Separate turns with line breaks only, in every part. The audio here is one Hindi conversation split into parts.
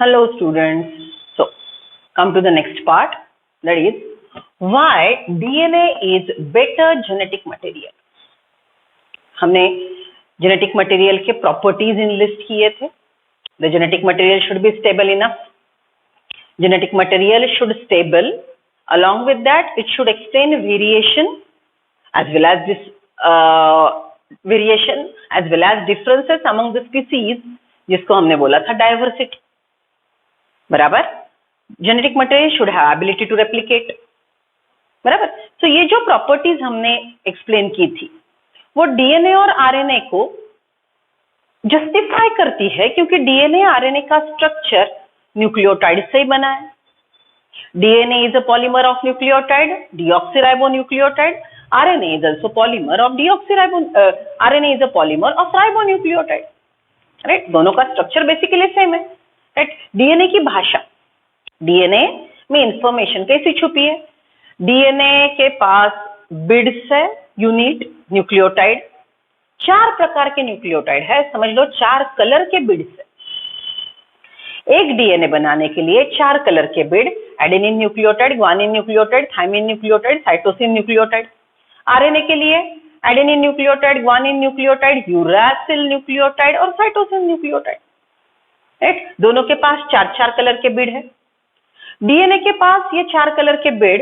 Hello students. So come to the next part, that is why DNA is better genetic material. हमने genetic material के properties enlist किए थे. The genetic material should be stable enough. Genetic material should stable. Along with that, it should explain variation as well as this variation as well as differences among the species, जिसको हमने बोला था diversity. बराबर. Genetic material should have ability to replicate. बराबर. तो ये जो प्रॉपर्टीज हमने एक्सप्लेन की थी वो डीएनए और आरएनए को जस्टिफाई करती है, क्योंकि डीएनए आरएनए का स्ट्रक्चर न्यूक्लियोटाइड से ही बना है. DNA is a polymer of nucleotide, deoxyribonucleotide. RNA is also polymer of RNA is a polymer of ribonucleotide. Right. दोनों का स्ट्रक्चर बेसिकली सेम है. राइट. डीएनए की भाषा, डीएनए में इंफॉर्मेशन कैसी छुपी है? डीएनए के पास बिड्स है, यूनिट, न्यूक्लियोटाइड. 4 प्रकार के न्यूक्लियोटाइड है, समझ लो 4 कलर के बिड्स है. एक डीएनए बनाने के लिए 4 कलर के बिड, adenine nucleotide, guanine nucleotide, thymine nucleotide, cytosine nucleotide. RNA के लिए adenine nucleotide, guanine nucleotide, uracil nucleotide और साइटोसिन न्यूक्लियोटाइड. राइट. दोनों के पास 4 कलर के बिड है. डीएनए के पास ये 4 कलर के बिड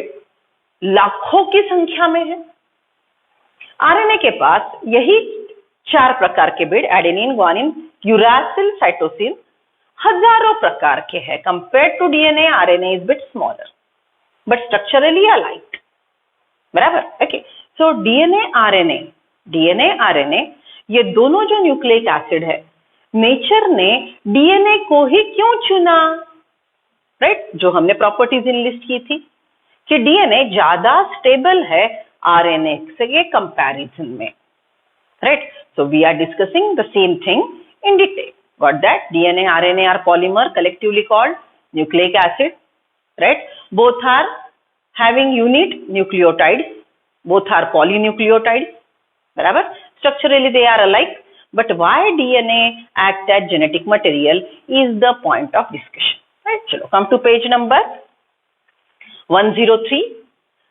लाखों की संख्या में है. आरएनए के पास यही 4 प्रकार के बिड, एडेनिन, ग्वानिन, यूरासिल, साइटोसिन, हजारों प्रकार के हैं. Compare to DNA, RNA is bit smaller but structurally alike. बराबर. ओके. सो डीएनए आरएनए ये दोनों जो न्यूक्लिक एसिड है, नेचर ने डीएनए को ही क्यों चुना? राइट. जो हमने प्रॉपर्टीज इनलिस्ट की थी कि डीएनए ज्यादा स्टेबल है आरएनए से कंपैरिजन में. Right. So we are discussing the same thing in detail. Got that? DNA RNA are polymer collectively called nucleic acid. Right. Both are having unit nucleotides. Both are polynucleotides. बराबर. Structurally they are alike. But why DNA act as genetic material is the point of discussion. Right. चलो come to page number 103.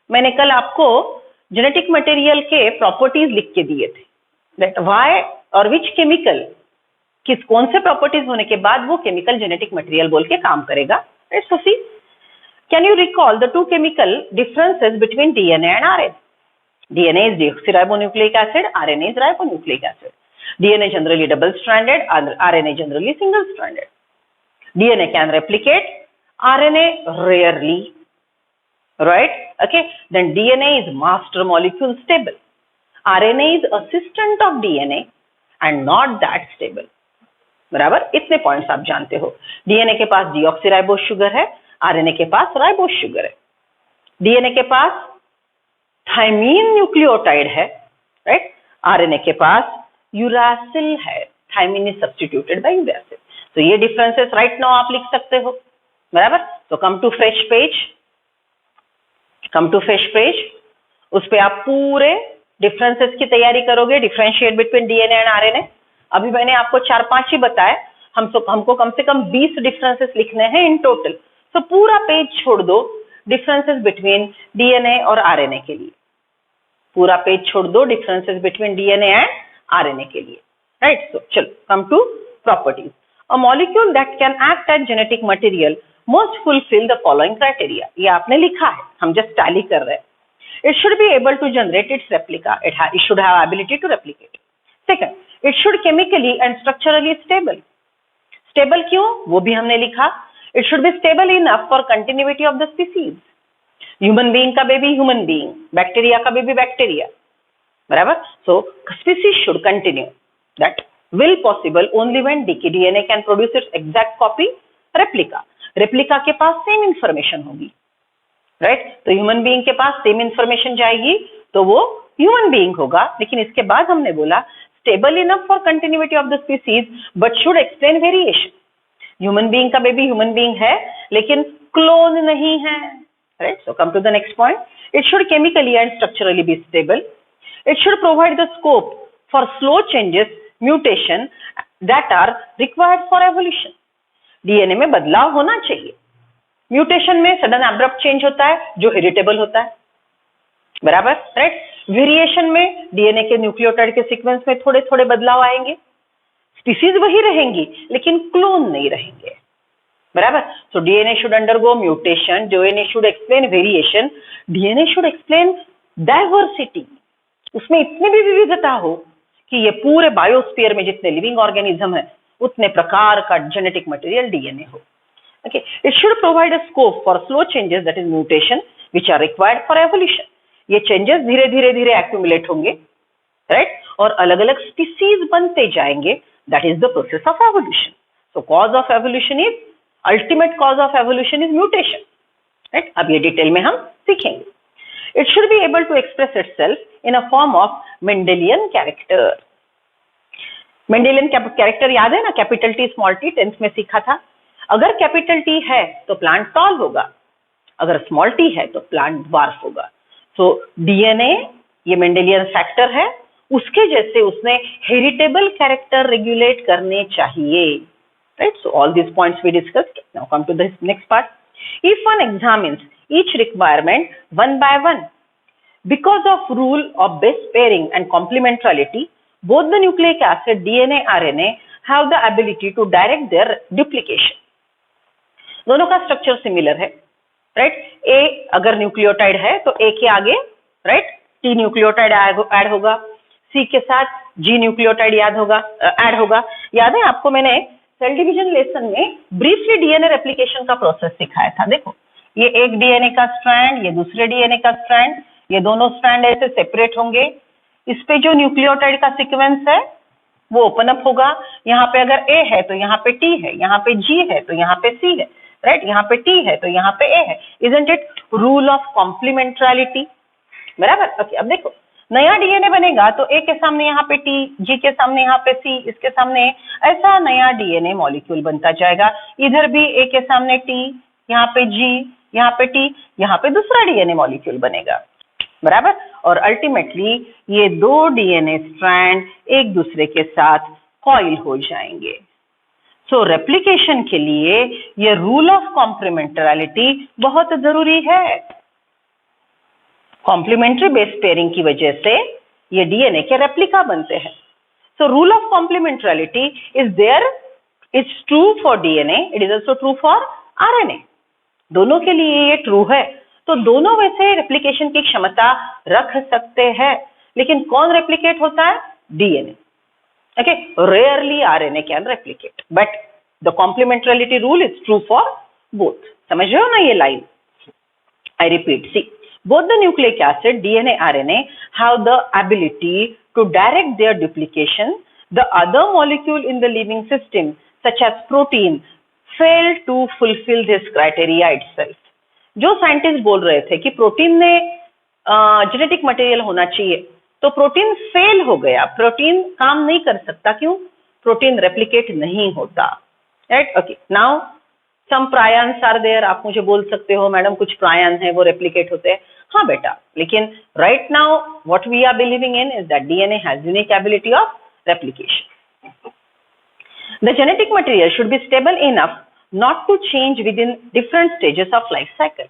मैंने कल आपको जेनेटिक मटेरियल के प्रॉपर्टीज लिख के दिए थे. That why और which chemical, कौन से प्रॉपर्टीज होने के बाद वो केमिकल जेनेटिक मटेरियल बोल के काम करेगा. Right. So see, can you recall the 2 chemical differences between DNA and RNA? DNA is deoxyribonucleic acid, RNA is ribonucleic acid. DNA generally double stranded, RNA generally single stranded. DNA can replicate, RNA rarely. Right. Okay. Then DNA is master molecule stable. RNA is assistant of DNA and not that stable. बराबर. इतने पॉइंट्स आप जानते हो. डीएनए के पास डीऑक्सीराइबोस शुगर है, आरएनए के पास राइबोस शुगर है. डीएनए के पास थाइमीन न्यूक्लियोटाइड है. राइट. आरएनए के पास यूरासिल है. Thymine is substituted by uracil. तो ये डिफरेंसेस राइट नाउ आप लिख सकते हो. बराबर. तो कम टू फ्रेश पेज. उस पे आप पूरे डिफरेंसेस की तैयारी करोगे. Differentiate between DNA and RNA. अभी मैंने आपको 4-5 ही बताए, हमको कम से कम 20 डिफरेंसेस लिखने हैं इन टोटल. तो पूरा पेज छोड़ दो डिफरेंसेस बिटवीन डीएनए और आरएनए के लिए. पूरा पेज छोड़ दो differences between DNA and RNA के लिए. राइट. सो चलो come to properties. A molecule that can act as genetic material must fulfil the following criteria. ये आपने लिखा है, हम जस्ट टैली कर रहे हैं. It should be able to generate its replica. It should have ability to replicate. Second, it should chemically and structurally stable. Stable क्यों? वो भी हमने लिखा. It should be stable enough for continuity of the species. Human being का baby human being, bacteria का baby bacteria. बराबर. So species should continue. That will possible only when DNA can produce its exact copy, replica. Replica के पास same information होगी. राइट. तो ह्यूमन बीइंग के पास सेम इंफॉर्मेशन जाएगी तो वो ह्यूमन बीइंग होगा. लेकिन इसके बाद हमने बोला stable enough for continuity of the species but should explain variation. Human being का बेबी ह्यूमन बीइंग है लेकिन क्लोन नहीं है. Right. So come to the next point. It should chemically and structurally be stable. It should provide the scope for slow changes, mutation that are required for evolution. DNA में बदलाव होना चाहिए। म्यूटेशन में सडन एब्रप्ट चेंज होता है जो हेरिटेबल होता है, बराबर, राइट। वेरिएशन में डीएनए के न्यूक्लियोटाइड के सीक्वेंस में थोड़े थोड़े बदलाव आएंगे, स्पीसीज वही रहेंगी लेकिन क्लोन नहीं रहेंगे, बराबर। So DNA should undergo mutation, DNA should explain variation, DNA should explain diversity, उसमें इतनी भी विविधता हो कि ये पूरे बायोस्फीयर में जितने लिविंग ऑर्गेनिज्म है उतने प्रकार का जेनेटिक मटेरियल डीएनए हो। Okay, it should provide a scope for slow changes, that is mutation, which are required for evolution. ये changes धीरे धीरे धीरे accumulate होंगे, right? और अलग अलग species बनते जाएंगे, that is the process of evolution. So cause of evolution is, ultimate cause of evolution is mutation, right? अब ये डिटेल में हम सीखेंगे। It should be able to express itself in a form of Mendelian character. Mendelian character याद है ना, capital T small t 10th में सीखा था। अगर कैपिटल टी है तो प्लांट टॉल होगा, अगर स्मॉल टी है तो प्लांट ड्वार्फ होगा। सो डीएनए ये मेंडेलियन फैक्टर है, उसके जैसे उसने हेरिटेबल कैरेक्टर रेगुलेट करने चाहिए, right. So all this points we discussed. Now come to the next part. If one examines each requirement one by one, because of rule of base pairing and complementarity, both the nucleic acid DNA RNA have the ability to direct their duplication. दोनों का स्ट्रक्चर सिमिलर है, राइट। ए अगर न्यूक्लियोटाइड है तो ए के आगे, राइट, टी न्यूक्लियोटाइड ऐड होगा, सी के साथ जी न्यूक्लियोटाइड ऐड होगा। याद है आपको मैंने सेल डिवीजन लेसन में ब्रीफली डीएनए रेप्लिकेशन का प्रोसेस सिखाया था। देखो, ये एक डीएनए का स्ट्रैंड, ये दूसरे डीएनए का स्ट्रैंड, ये दोनों स्ट्रैंड ऐसे सेपरेट होंगे। इस पे जो न्यूक्लियोटाइड का सीक्वेंस है वो ओपन अप होगा। यहाँ पे अगर ए है तो यहाँ पे टी है, यहाँ पे जी है तो यहाँ पे सी है, राइट, यहाँ पे टी है तो यहाँ पे ए है। इजंट इट रूल ऑफ कॉम्प्लीमेंट्रिटी, बराबर। ओके, अब देखो नया डीएनए बनेगा तो ए के सामने यहाँ पे टी, जी के सामने यहाँ पे सी, इसके सामने ऐसा नया डीएनए मॉलिक्यूल बनता जाएगा। इधर भी ए के सामने टी, यहाँ पे जी, यहाँ पे टी, यहाँ पे दूसरा डीएनए मॉलिक्यूल बनेगा, बराबर। और अल्टीमेटली ये दो डीएनए स्ट्रैंड एक दूसरे के साथ कॉइल हो जाएंगे। सो रेप्लिकेशन के लिए ये रूल ऑफ कॉम्प्लीमेंट्रिटी बहुत जरूरी है। कॉम्प्लीमेंट्री बेस पेयरिंग की वजह से ये डीएनए के रेप्लिका बनते हैं। So rule of complementarity is there, it's true for DNA, it is also true for RNA. दोनों के लिए ये ट्रू है, तो दोनों वैसे रेप्लिकेशन की क्षमता रख सकते हैं। लेकिन कौन रेप्लिकेट होता है? DNA. Okay, rarely RNA can replicate, but the complementarity rule is true for both. समझ रहे हो ना ये line? I repeat, see, both the nucleic acid, DNA, RNA have the ability to direct their duplication. The other molecule in the living system, such as protein, fail to fulfill this criteria itself. जो साइंटिस्ट बोल रहे थे कि प्रोटीन ने जेनेटिक मटेरियल होना चाहिए, तो प्रोटीन फेल हो गया, प्रोटीन काम नहीं कर सकता। क्यों? प्रोटीन रेप्लिकेट नहीं होता, right. Okay, now some prions are there. आप मुझे बोल सकते हो मैडम कुछ प्रायन है वो रेप्लिकेट होते हैं। हाँ बेटा, लेकिन right now what we are believing in is that DNA has unique ability of replication. The genetic material should be stable enough not to change within different stages of life cycle,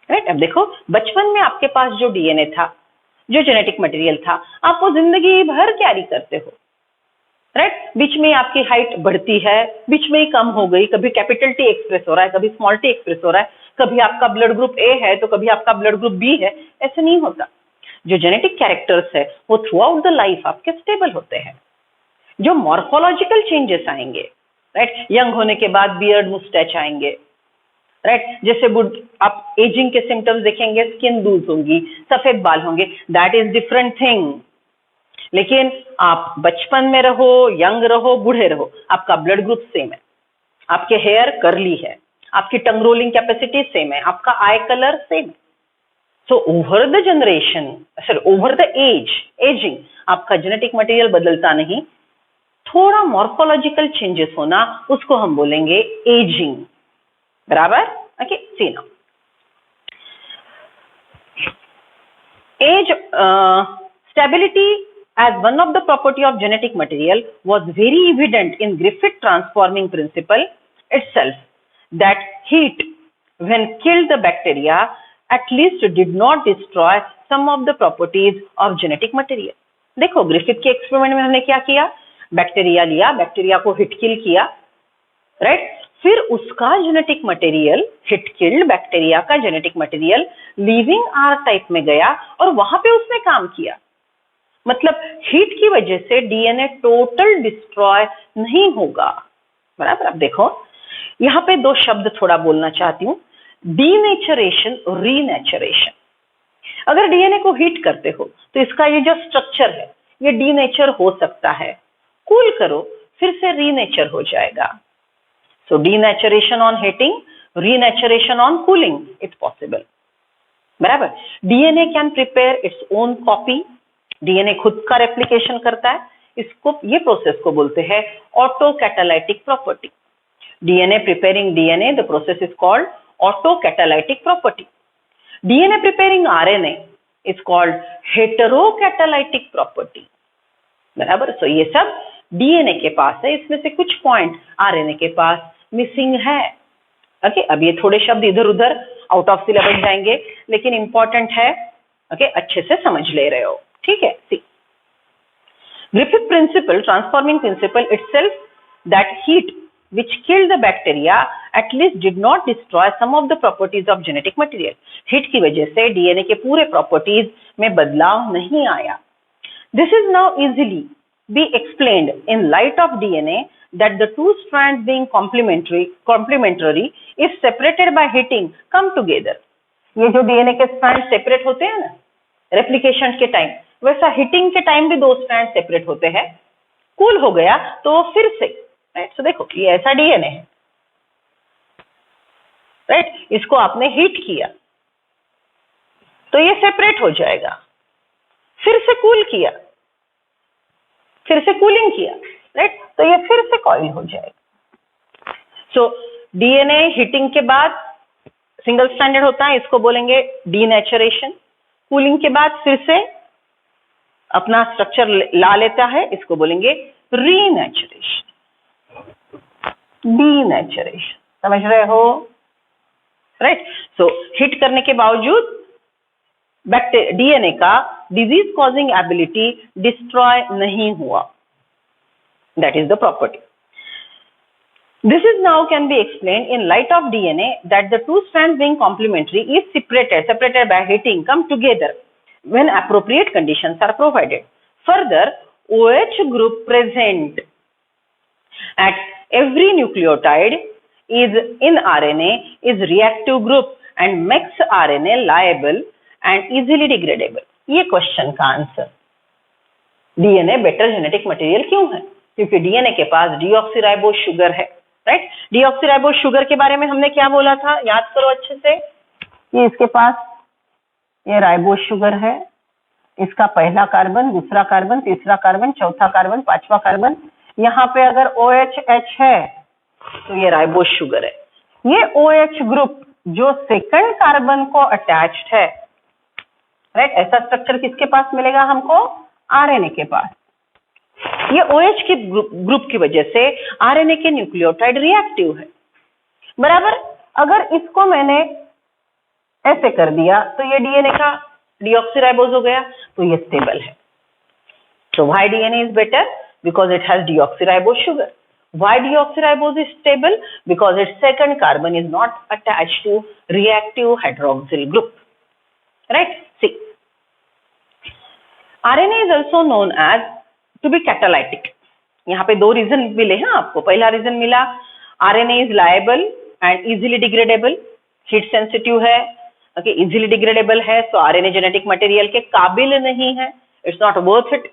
right. अब देखो, बचपन में आपके पास जो डीएनए था, जो जेनेटिक मटेरियल था, आप वो जिंदगी भर कैरी करते हो, राइट। बीच में आपकी हाइट बढ़ती है, बीच में ही कम हो गई, कभी कैपिटल टी एक्सप्रेस हो रहा है, कभी स्मॉल टी एक्सप्रेस हो रहा है, कभी आपका ब्लड ग्रुप ए है तो कभी आपका ब्लड ग्रुप बी है, ऐसे नहीं होता। जो जेनेटिक कैरेक्टर्स है वो थ्रू आउट द लाइफ आपके स्टेबल होते हैं। जो मॉर्फोलॉजिकल चेंजेस आएंगे, राइट, यंग होने के बाद बियर्ड मुस्टैच आएंगे, राइट, जैसे आप एजिंग के सिम्टम्स देखेंगे, स्किन लूज होंगी, सफेद बाल होंगे, दैट इज डिफरेंट थिंग। लेकिन आप बचपन में रहो, यंग रहो, बूढ़े रहो, आपका ब्लड ग्रुप सेम है, आपके हेयर कर्ली है, आपकी टंग रोलिंग कैपेसिटी सेम है, आपका आई कलर सेम है। So over the generation, sorry over the ageing, आपका जेनेटिक मटेरियल बदलता नहीं, थोड़ा मॉर्फोलॉजिकल चेंजेस होना, उसको हम बोलेंगे एजिंग, बराबर। Okay, see now age stability as one of the property of genetic material was very evident in Griffith transforming principle. itself that heat when killed the bacteria at least did not destroy some of the properties of genetic material. देखो ग्रिफिथ के एक्सपेरिमेंट में हमने क्या किया, बैक्टीरिया लिया, बैक्टीरिया को हिट किल किया, राइट, फिर उसका genetic material, heat killed bacteria का genetic material living R type में गया और वहां पे उसने काम किया। मतलब हीट की वजह से डीएनए टोटल डिस्ट्रॉय नहीं होगा, बराबर। अब देखो यहाँ पे दो शब्द थोड़ा बोलना चाहती हूँ, डीनेचरेशन, रीनेचरेशन। अगर डीएनए को हीट करते हो तो इसका ये जो स्ट्रक्चर है ये डीनेचर हो सकता है, कूल करो फिर से रीनेचर हो जाएगा। So denaturation on heating, renaturation on cooling, it's possible, बराबर। DNA can prepare its own copy, DNA खुद का रेप्लिकेशन करता है, इसको, ये प्रोसेस को बोलते हैं autocatalytic property. DNA preparing DNA, the process is called autocatalytic property. DNA preparing RNA is called heterocatalytic property, बराबर। सो ये सब डीएनए के पास है, इसमें से कुछ पॉइंट आरएनए के पास मिसिंग है। ओके, अब ये थोड़े शब्द इधर उधर आउट ऑफ सिलेबस जाएंगे लेकिन इंपॉर्टेंट है, ओके, अच्छे से समझ ले रहे हो, ठीक है। सी, Griffith principle, transforming principle itself, that heat which killed the bacteria at least did not destroy some of the properties of genetic material. Heat की वजह से डीएनए के पूरे प्रॉपर्टीज में बदलाव नहीं आया। This is now easily be explained in light of DNA that the two strands being complementary if separated by heating come together. ये जो डीएनए के स्ट्रैंड सेपरेट होते हैं ना रेप्लिकेशन के टाइम, वैसा हीटिंग के टाइम भी दो स्ट्रैंड सेपरेट होते हैं, कूल हो गया तो फिर से, राइट। सो देखो ये ऐसा डीएनए है, राइट, इसको आपने हीट किया तो ये सेपरेट हो जाएगा, फिर से कूल किया, फिर से कूलिंग किया, राइट, तो ये फिर से कॉइल हो जाएगा। सो डीएनए हीटिंग के बाद सिंगल स्ट्रैंडेड होता है, इसको बोलेंगे डीनेचरेशन। कूलिंग के बाद फिर से अपना स्ट्रक्चर ला लेता है, इसको बोलेंगे रीनेचरेशन, डीनेचरेशन। समझ रहे हो, राइट। सो हिट करने के बावजूद डीएनए का डिजीज कॉजिंग एबिलिटी डिस्ट्रॉय नहीं हुआ, that is the property. This is now can be explained in light of DNA that the two strands being complementary is separated by heating come together when appropriate conditions are provided. Further, OH group present at every nucleotide is in RNA is reactive group and makes RNA liable and easily degradable. ये क्वेश्चन का answer, DNA better genetic material क्यों है? क्योंकि डीएनए के पास डीऑक्सीराइबोज शुगर है, राइट। डीऑक्सीराइबोज शुगर के बारे में हमने क्या बोला था, याद करो अच्छे से। ये इसके पास ये राइबोज शुगर है, इसका पहला कार्बन, दूसरा कार्बन, तीसरा कार्बन, चौथा कार्बन, पांचवा कार्बन, यहाँ पे अगर OH है तो ये राइबोज शुगर है। ये OH ग्रुप जो सेकंड कार्बन को अटैच्ड है, राइट, ऐसा स्ट्रक्चर किसके पास मिलेगा हमको? आरएनए के पास। ये OH के ग्रुप की वजह से आरएनए के न्यूक्लियोटाइड रिएक्टिव है, बराबर। अगर इसको मैंने ऐसे कर दिया तो ये डीएनए का डीऑक्सीराइबोज हो गया, तो ये स्टेबल है। So why DNA is better? Because it has deoxyribose sugar. Why deoxyribose is stable? Because its second carbon is not attached to reactive hydroxyl group. Right? See, RNA is also known as to be catalytic. यहाँ पे दो रीजन मिले हैं आपको। पहला रीजन मिला RNA is liable and easily degradable, heat sensitive है, okay, easily degradable है, so RNA genetic material के काबिल नहीं है, it's not worth it,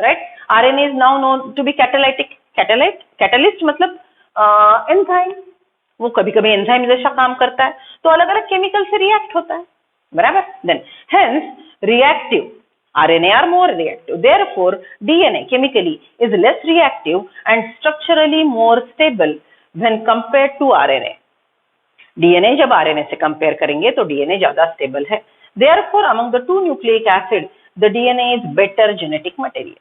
right? RNA is now known to be catalytic. Catalyst मतलब एंजाइम, वो कभी कभी एंजाइम जैसा काम करता है, तो अलग अलग केमिकल से रिएक्ट होता है, बराबर। Then hence reactive RNA are more reactive, therefore DNA chemically is less reactive and structurally more stable when compared to RNA. DNA जब RNA से कंपेयर करेंगे तो DNA ज्यादा स्टेबल है, therefore among the two nucleic acid the DNA is better genetic material.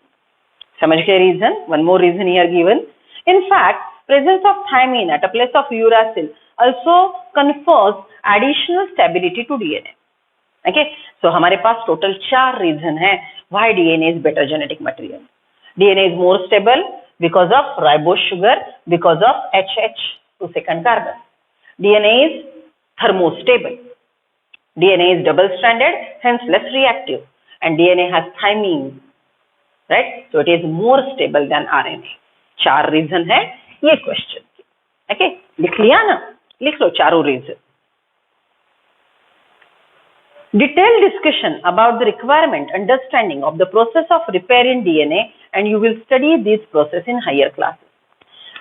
समझ गए reason? One more reason here given. In fact, presence of thymine at a place of uracil also confers additional stability to DNA. Okay, so हमारे पास total 4 reason है why DNA is better genetic material. DNA is more stable because of ribose sugar, because of HH, 2 second carbon. DNA is thermostable. DNA is double stranded, hence less reactive, and DNA has thymine, right? So it is more stable than RNA. 4 reason है ये question. Okay, लिख लिया ना? लिख लो चारों reason. Detailed discussion about the requirement, understanding of the process of repair in DNA, and you will study this process in higher classes.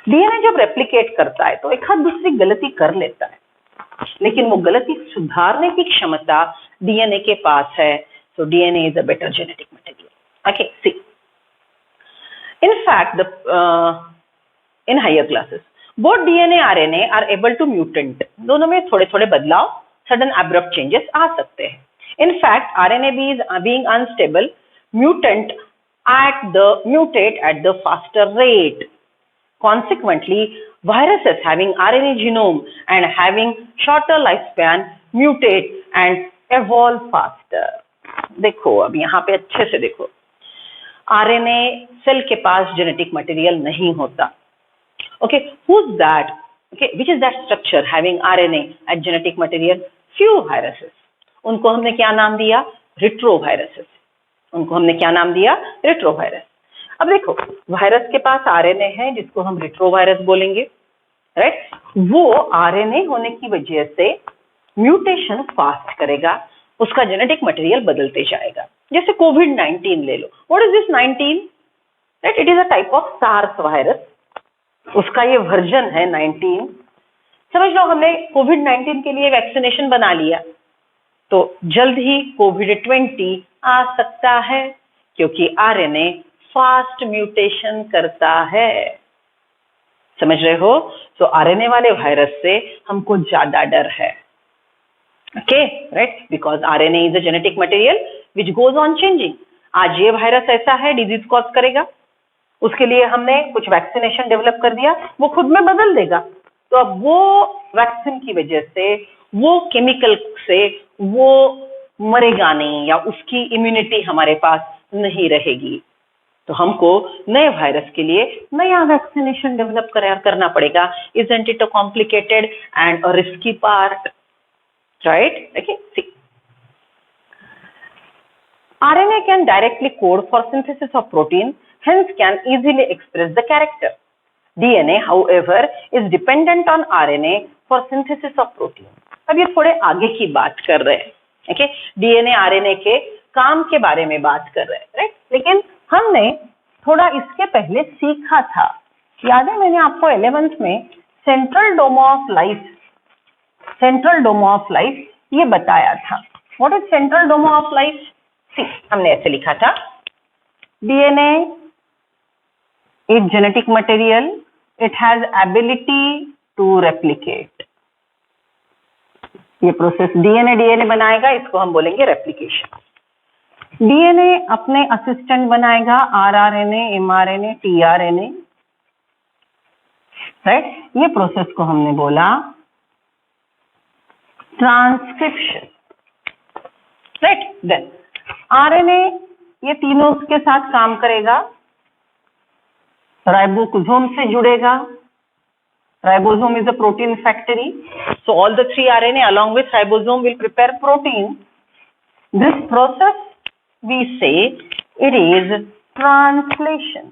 DNA जब replicate करता है तो एक हाथ दूसरी गलती कर लेता है, लेकिन वो गलती सुधारने की क्षमता DNA के पास है. So DNA is a better genetic material. Okay, see. In fact, in higher classes, both DNA and RNA are able to mutate. दोनों में थोड़े थोड़े बदलाव, sudden abrupt changes आ सकते हैं. In fact, RNA being unstable, mutate at the faster rate. Consequently, viruses having RNA genome and having shorter lifespan mutate and evolve faster. देखो अब यहाँ पे अच्छे से देखो, RNA सेल के पास जेनेटिक मटेरियल नहीं होता. Okay, who's that? Okay, which is that structure having RNA as genetic material? Few viruses. उनको हमने क्या नाम दिया? रिट्रोवायरसेस. उनको हमने क्या नाम दिया? रिट्रोवायरस. अब देखो, वायरस के पास RNA है जिसको हम रिट्रोवायरस बोलेंगे, राइट? वो RNA होने की वजह से म्यूटेशन फास्ट करेगा, उसका जेनेटिक मटेरियल बदलते जाएगा. जैसे कोविड-19 ले लो. What is this 19? Right, it is a type of SARS virus. उसका ये वर्जन है 19. समझ लो हमने कोविड-19 के लिए वैक्सीनेशन बना लिया, तो जल्द ही कोविड-20 आ सकता है, क्योंकि RNA फास्ट म्यूटेशन करता है. समझ रहे हो? तो RNA वाले वायरस से हमको ज्यादा डर है. Okay, right? Because RNA is a genetic material which goes on changing. आज ये वायरस ऐसा है, डिजीज कॉज करेगा, उसके लिए हमने कुछ वैक्सीनेशन डेवलप कर दिया, वो खुद में बदल देगा. तो अब वो वैक्सीन की वजह से, वो केमिकल से वो मरेगा नहीं, या उसकी इम्यूनिटी हमारे पास नहीं रहेगी. तो हमको नए वायरस के लिए नया वैक्सीनेशन डेवलप करना पड़ेगा. Isn't it a complicated and a risky part? Right? Okay. See. RNA can directly code for synthesis of protein, hence can easily express the character. DNA, however, is dependent on RNA for synthesis of protein. अब ये थोड़े आगे की बात कर रहे हैं. Okay? DNA, RNA के काम के बारे में बात कर रहे हैं, राइट? लेकिन हमने थोड़ा इसके पहले सीखा था. याद है, मैंने आपको 11th में सेंट्रल डोमा ऑफ लाइफ ये बताया था. What is central dogma of life? हमने ऐसे लिखा था, DNA इज genetic material, it has ability to replicate. ये प्रोसेस DNA बनाएगा, इसको हम बोलेंगे रेप्लिकेशन. DNA अपने असिस्टेंट बनाएगा, rRNA, mRNA, tRNA, राइट? ये प्रोसेस को हमने बोला ट्रांसक्रिप्शन, राइट? देन RNA ये तीनों के साथ काम करेगा, राइबोसोम से जुड़ेगा. Ribosome is a protein factory, so all the 3 RNA along with ribosome will prepare protein. This process we say it is translation.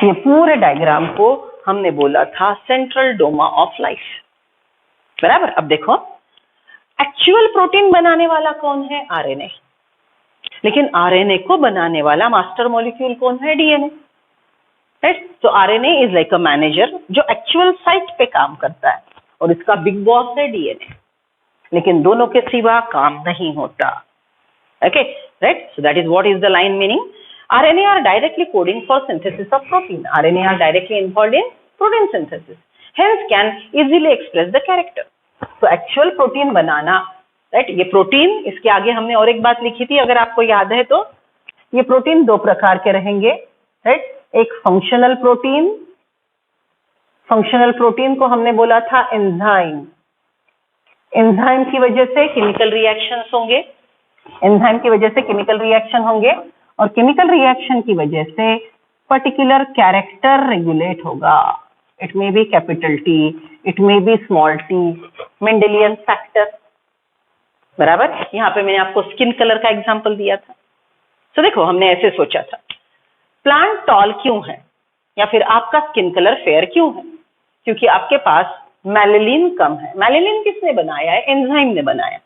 ये पूरे डायग्राम को हमने बोला था सेंट्रल डोमा ऑफ लाइफ, बराबर? अब देखो, एक्चुअल प्रोटीन बनाने वाला कौन है? RNA. लेकिन RNA को बनाने वाला मास्टर मॉलिक्यूल कौन है? DNA, right? तो RNA is like a manager जो एक्चुअल साइट पे काम करता है, और इसका बिग बॉस है DNA. लेकिन दोनों के सिवा काम नहीं होता. Okay, right? So that is what is the line meaning. RNA are directly coding for synthesis of protein. RNA are directly involved in protein synthesis. Hence can easily express the character. तो एक्चुअल प्रोटीन बनाना, राइट? ये प्रोटीन, इसके आगे हमने और एक बात लिखी थी, अगर आपको याद है तो, ये प्रोटीन 2 प्रकार के रहेंगे, राइट? एक फंक्शनल प्रोटीन, फंक्शनल प्रोटीन को हमने बोला था एंजाइम। एंजाइम की वजह से केमिकल रिएक्शंस होंगे, एंजाइम की वजह से केमिकल रिएक्शन होंगे, और केमिकल रिएक्शन की वजह से पर्टिकुलर कैरेक्टर रेगुलेट होगा। It may be capital T, it may be small T, Mendelian factor, बराबर। यहाँ पे मैंने आपको स्किन कलर का एग्जांपल दिया था। तो देखो हमने ऐसे सोचा था, प्लांट टॉल क्यों है या फिर आपका स्किन कलर फेयर क्यों है? क्योंकि आपके पास मेलेनिन कम है। मेलेनिन किसने बनाया है? एंजाइम ने बनाया।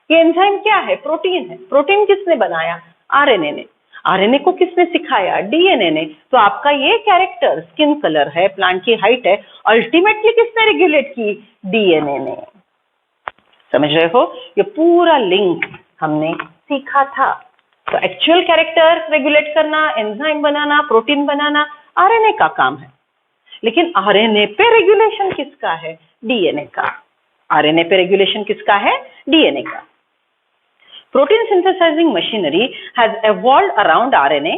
ये एंजाइम क्या है? प्रोटीन है। प्रोटीन किसने बनाया? आरएनए ने। आरएनए को किसने सिखाया? डीएनए ने। तो आपका ये कैरेक्टर स्किन कलर है, प्लांट की हाइट है, अल्टीमेटली किसने रेगुलेट की? डीएनए ने। समझ रहे हो? ये पूरा लिंक हमने सीखा था। तो एक्चुअल कैरेक्टर रेगुलेट करना, एंजाइम बनाना, प्रोटीन बनाना आरएनए का काम है। लेकिन आरएनए पे रेगुलेशन किसका है? डीएनए का। आरएनए पे रेगुलेशन किसका है? डीएनए का। Protein synthesizing machinery has evolved around RNA.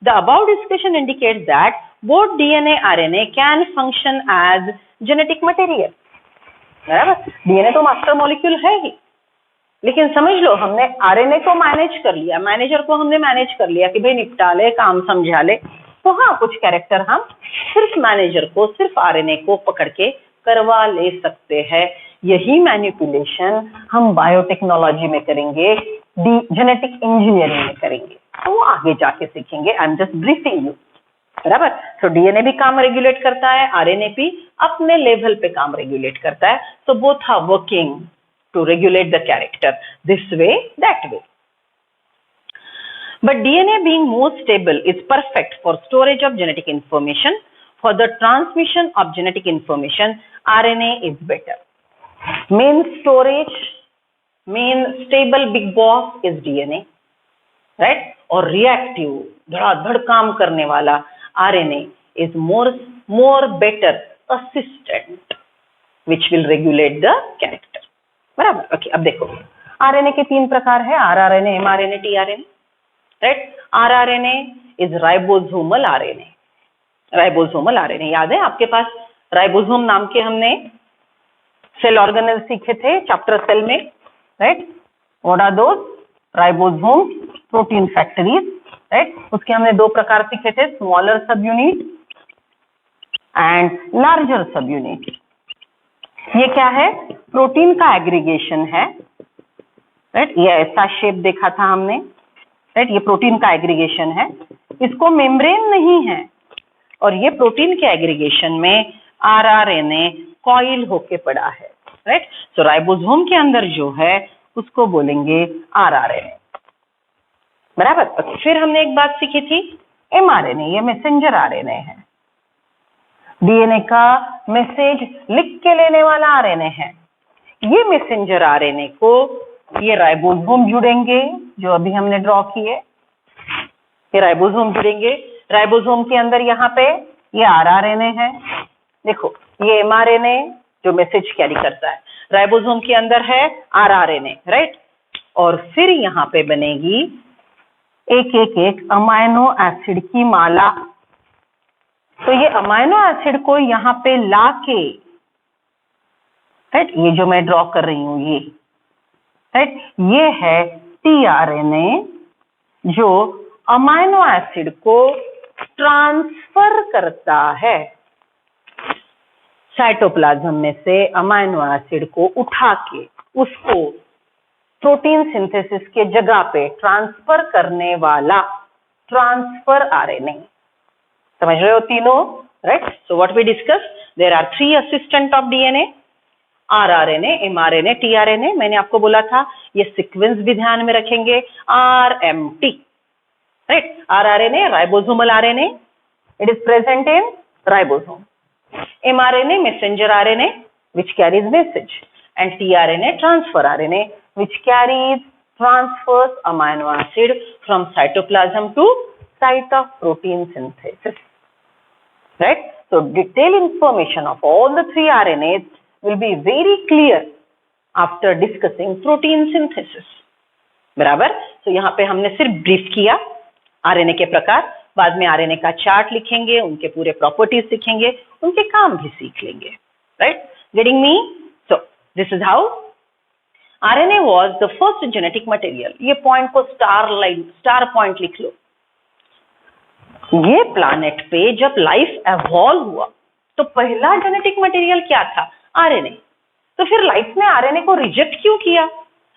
The above discussion indicates that both DNA and RNA can function as genetic material. बराबर? डीएनए तो मास्टर मॉलिक्यूल है ही, लेकिन समझ लो हमने आरएनए को मैनेज कर लिया, मैनेजर को हमने मैनेज कर लिया कि भाई निपटा ले, काम समझा ले। तो हाँ, कुछ कैरेक्टर हम सिर्फ मैनेजर को, सिर्फ आरएनए को पकड़ के करवा ले सकते हैं। यही मैनिपुलेशन हम बायोटेक्नोलॉजी में करेंगे, जेनेटिक इंजीनियरिंग में करेंगे, तो वो आगे जाके सीखेंगे। I am just briefing you, बराबर। तो डीएनए भी काम रेगुलेट करता है, आरएनए भी अपने लेवल पे काम रेगुलेट करता है। तो both are working to regulate the character this way, that way. But DNA being more stable is perfect for storage of genetic information. For the transmission of genetic information, RNA is better. Main storage, main stable big boss is DNA, right? और reactive, धड़ाधड़ काम करने वाला RNA is more better assistant, which will regulate the character. बराबर। ओके, अब देखो आरएनए के 3 प्रकार है, rRNA, mRNA, tRNA, right. RRNA is ribosomal RNA. Ribosomal RNA याद है आपके पास? राइबोसोम नाम के हमने सेल ऑर्गेनेल सीखे थे चैप्टर सेल में, right. What are those? Ribosome, protein factories, right. उसके हमने 2 प्रकार सीखे थे, smaller sub unit and larger sub unit. ये क्या है? प्रोटीन का एग्रीगेशन है, राइट। ये ऐसा शेप देखा था हमने, राइट। ये प्रोटीन का एग्रीगेशन है, इसको मेम्ब्रेन नहीं है, और ये प्रोटीन के एग्रीगेशन में आरआरएनए कॉइल होके पड़ा है, राइट। तो राइबोसोम के अंदर जो है उसको बोलेंगे आरआरएनए, बराबर। फिर हमने एक बात सीखी थी, एमआरएनए, ये मैसेंजर आरएनए है। डीएनए का मैसेज लिख के लेने वाला आरएनए है। ये मैसेंजर आरएनए को ये राइबोसोम जुड़ेंगे, जो अभी हमने ड्रॉ किए, ये राइबोसोम जुड़ेंगे। राइबोसोम के अंदर यहाँ पे ये आरआरएनए है, देखो ये एमआरएनए जो मैसेज कैरी करता है, राइबोसोम के अंदर है आरआरएनए, राइट। और फिर यहाँ पे बनेगी एक अमाइनो एसिड की माला। तो ये अमाइनो एसिड को यहाँ पे लाके, राइट, ये जो मैं ड्रॉ कर रही हूं ये, राइट, ये है टीआरएनए जो अमाइनो एसिड को ट्रांसफर करता है। साइटोप्लाज्म में से अमाइनो एसिड को उठा के उसको प्रोटीन सिंथेसिस के जगह पे ट्रांसफर करने वाला ट्रांसफर आरएनए। समझ रहे हो तीनों, right. So what we discuss, there are 3 assistant of DNA, rRNA, mRNA, tRNA. मैंने आपको बोला था ये सीक्वेंस भी ध्यान में रखेंगे, RMT, right. RRNA ribosomal RNA, it is present in ribosome. mRNA messenger RNA which carries message, and tRNA transfer RNA which carries transfers amino acid from cytoplasm to site of protein synthesis, right. So detailed information of all the 3 RNAs will be very clear after discussing protein synthesis, बराबर। तो यहाँ पे हमने सिर्फ ब्रीफ किया आरएनए के प्रकार। बाद में आरएनए का चार्ट लिखेंगे, उनके पूरे प्रॉपर्टीज सीखेंगे, उनके काम भी सीख लेंगे, right? Getting me? So this is how RNA was the first genetic material. ये पॉइंट को स्टार पॉइंट लिख लो। ये प्लैनेट पे जब लाइफ एवॉल्व हुआ तो पहला जेनेटिक मटेरियल क्या था? आरएनए। तो फिर लाइफ ने आरएनए को रिजेक्ट क्यों किया?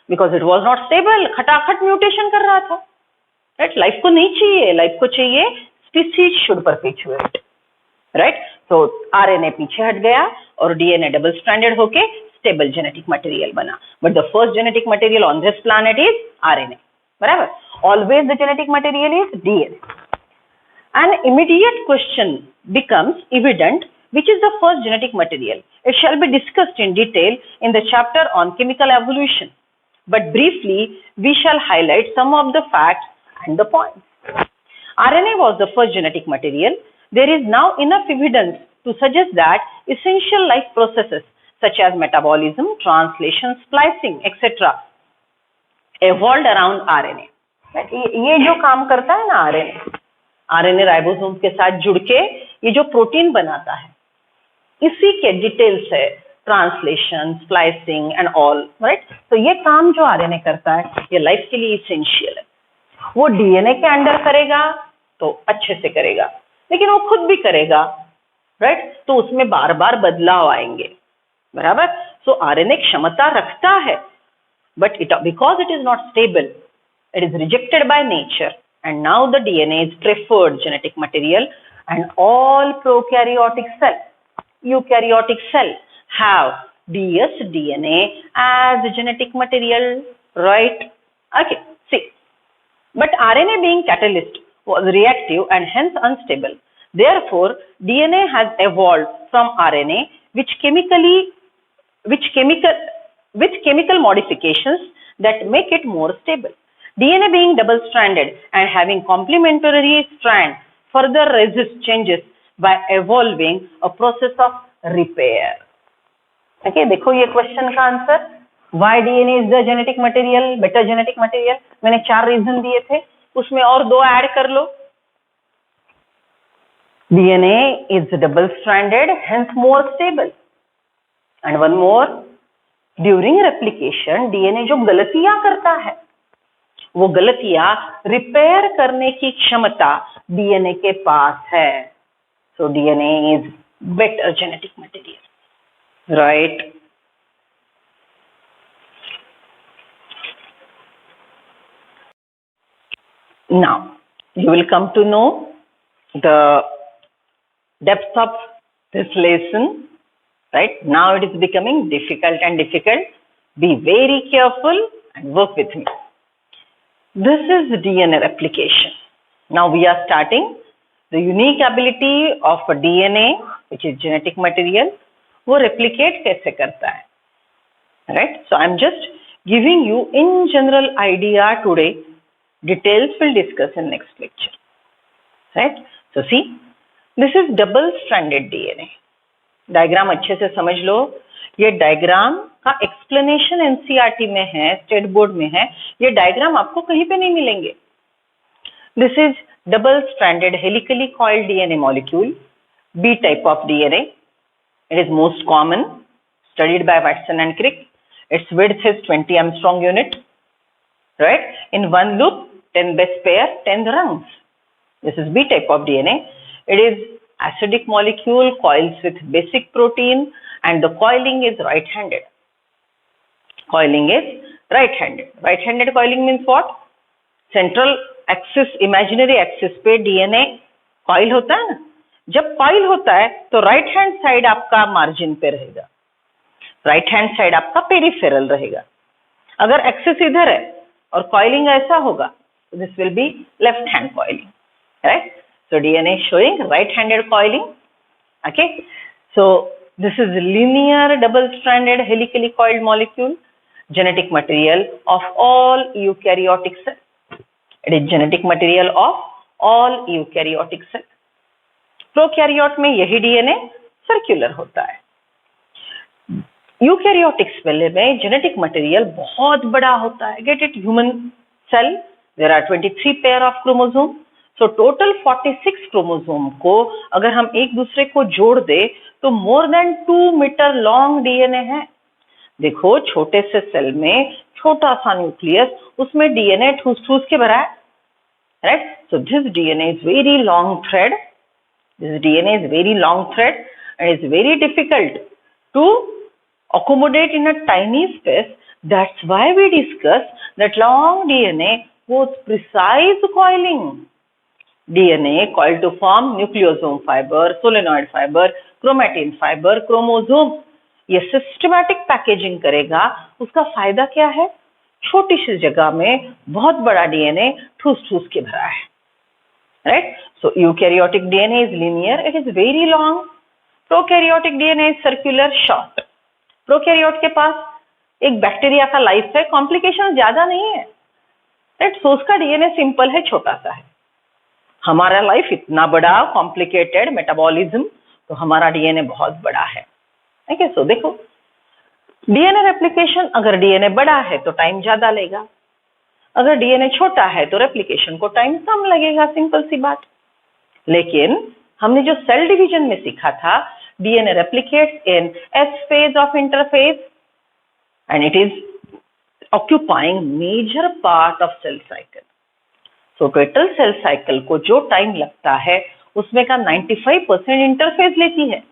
Because it was not stable, खटाखट म्यूटेशन कर रहा था, राइट? लाइफ को नहीं चाहिए, लाइफ को चाहिए स्पीसीज शुड परपेचुएट, राइट? तो आरएनए पीछे हट गया और डीएनए डबल स्ट्रैंडेड होके स्टेबल जेनेटिक मटेरियल बना। But the first genetic material on this planet is RNA, बराबर? Always the genetic material is DNA. An immediate question becomes evident, which is the first genetic material. It shall be discussed in detail in the chapter on chemical evolution. But briefly, we shall highlight some of the facts and the points. RNA was the first genetic material. There is now enough evidence to suggest that essential life processes such as metabolism, translation, splicing, etc. evolved around RNA. ये जो काम करता है ना आरएनए राइबोसोम के साथ जुड़ के ये जो प्रोटीन बनाता है, इसी के डिटेल्स है translation, splicing and all, right? तो ये काम जो आरएनए करता है ये लाइफ के लिए इसेंशियल है। वो डीएनए के अंडर करेगा तो अच्छे से करेगा, लेकिन वो खुद भी करेगा, राइट? तो उसमें बार बार बदलाव आएंगे, बराबर? सो आरएनए क्षमता रखता है, but because it is not stable, it is rejected by nature. And now the DNA is preferred genetic material, and all prokaryotic cell, eukaryotic cell have dsDNA as genetic material, right? Okay, see. But RNA being catalyst was reactive and hence unstable. Therefore, DNA has evolved from RNA with chemical modifications that make it more stable. DNA being double-stranded and having complementary strand further resists changes by evolving a process of repair. Okay, देखो ये क्वेश्चन का answer, why DNA is the genetic material, better genetic material? मैंने 4 रीजन दिए थे, उसमें और 2 ऐड कर लो. DNA is double-stranded, hence more stable. And one more, during replication, DNA जो गलतियां करता है, वो गलतियां रिपेयर करने की क्षमता डीएनए के पास है. So DNA is better genetic material, right? Now you will come to know the depth of this lesson, right? Now it is becoming difficult and difficult. Be very careful and work with me. This is DNA replication. Now we are starting the unique ability of a DNA, which is genetic material. वो replicate कैसे करता है, right? So I'm just giving you in general idea today. Details we'll discuss in next lecture, right? So see, this is double-stranded DNA. Diagram अच्छे से समझ लो. ये डायग्राम का एक्सप्लेनेशन एनसीईआरटी में है, स्टेट बोर्ड में है. ये डायग्राम आपको कहीं पे नहीं मिलेंगे. This is double stranded helically coiled DNA molecule, B type of DNA. It is most common, studied by Watson and Crick. Its width is 20 Armstrong unit, right? In one loop, 10 base pair, 10 rungs. This is B type of DNA. It is acidic molecule, coils with basic protein, and the coiling is right-handed. Coiling is right-handed. Right-handed coiling means what? Central axis, imaginary axis पे DNA coil होता है ना. जब coil होता है तो right hand side आपका margin पे रहेगा, right hand side आपका peripheral रहेगा. अगर axis इधर है और coiling ऐसा होगा, this will be left hand coiling, right? So DNA showing right-handed coiling. Okay, so this is linear double-stranded helically coiled molecule, genetic material of all eukaryotic cells. It is genetic material of all eukaryotic cells. Prokaryote में यही DNA circular होता है. Eukaryotic cell में genetic material बहुत बड़ा होता है. Get it? Human cell, there are 23 pair of chromosomes. So total 46 chromosome को अगर हम एक दूसरे को जोड़ दे तो more than 2 metre long DNA है। देखो छोटे से सेल में छोटा सा न्यूक्लियस, उसमें डीएनए ठूस ठूस के भरा है, right? So this DNA is very long thread, this DNA is very long thread and it's very difficult to accommodate in a tiny space. That's why we discuss that long DNA was precise coiling. DNA coiled to form nucleosome fiber, solenoid fiber, chromatin fiber, chromosome. ये सिस्टमैटिक पैकेजिंग करेगा। उसका फायदा क्या है? छोटी सी जगह में बहुत बड़ा डीएनए ठूस ठूस के भरा है, right? So eukaryotic DNA is linear, it is very long. Prokaryotic DNA is circular, short. Prokaryote के पास एक बैक्टीरिया का लाइफ है, कॉम्प्लिकेशन ज्यादा नहीं है, राइट? सो उसका डीएनए सिंपल है, छोटा सा है। हमारा लाइफ इतना बड़ा, कॉम्प्लिकेटेड मेटाबॉलिज्म, तो हमारा डीएनए बहुत बड़ा है। ठीक है, सो देखो डीएनए रेप्लिकेशन, अगर डीएनए बड़ा है तो टाइम ज्यादा लेगा, अगर डीएनए छोटा है तो रेप्लिकेशन को टाइम कम लगेगा, सिंपल सी बात। लेकिन हमने जो सेल डिवीजन में सीखा था, DNA replicates in S phase of interphase and it is occupying major part of cell cycle. So total cell cycle को जो टाइम लगता है उसमें का 95% इंटरफेज लेती है,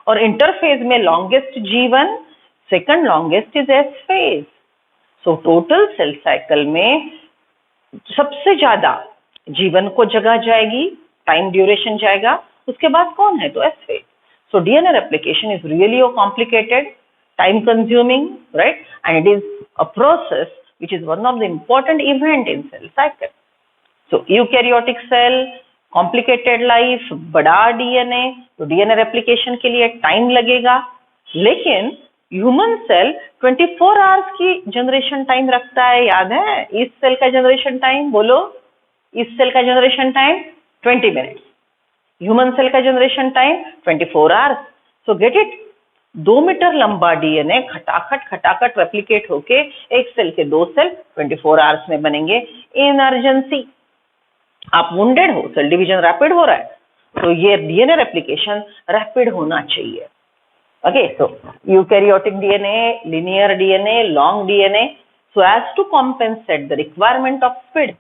और इंटरफेज में longest G1, second longest is S phase. So total cell cycle में सबसे ज्यादा G1 को जगह जाएगी, टाइम ड्यूरेशन जाएगा, उसके बाद कौन है? तो S phase. So DNA replication is really complicated, time consuming, right? And it is a process which is one of the important event in cell cycle. So eukaryotic cell, complicated life, बड़ा डीएनए, तो डीएनए रेप्लिकेशन के लिए टाइम लगेगा। लेकिन ह्यूमन सेल 24 आवर्स की जनरेशन टाइम रखता है, याद है? इस सेल का जनरेशन टाइम बोलो, इस सेल का generation time 20 minutes, human cell का generation time 24 hours. So get it, 2 metre लंबा डीएनए खटाखट रेप्लिकेट होके एक सेल के 2 सेल 24 आवर्स में बनेंगे। इमरजेंसी, आप वुंडेड हो, सेल डिवीजन रैपिड हो रहा है, तो ये डीएनए रेप्लिकेशन रैपिड होना चाहिए। Okay, so eukaryotic DNA, linear DNA, long DNA, so as to compensate the requirement of speed,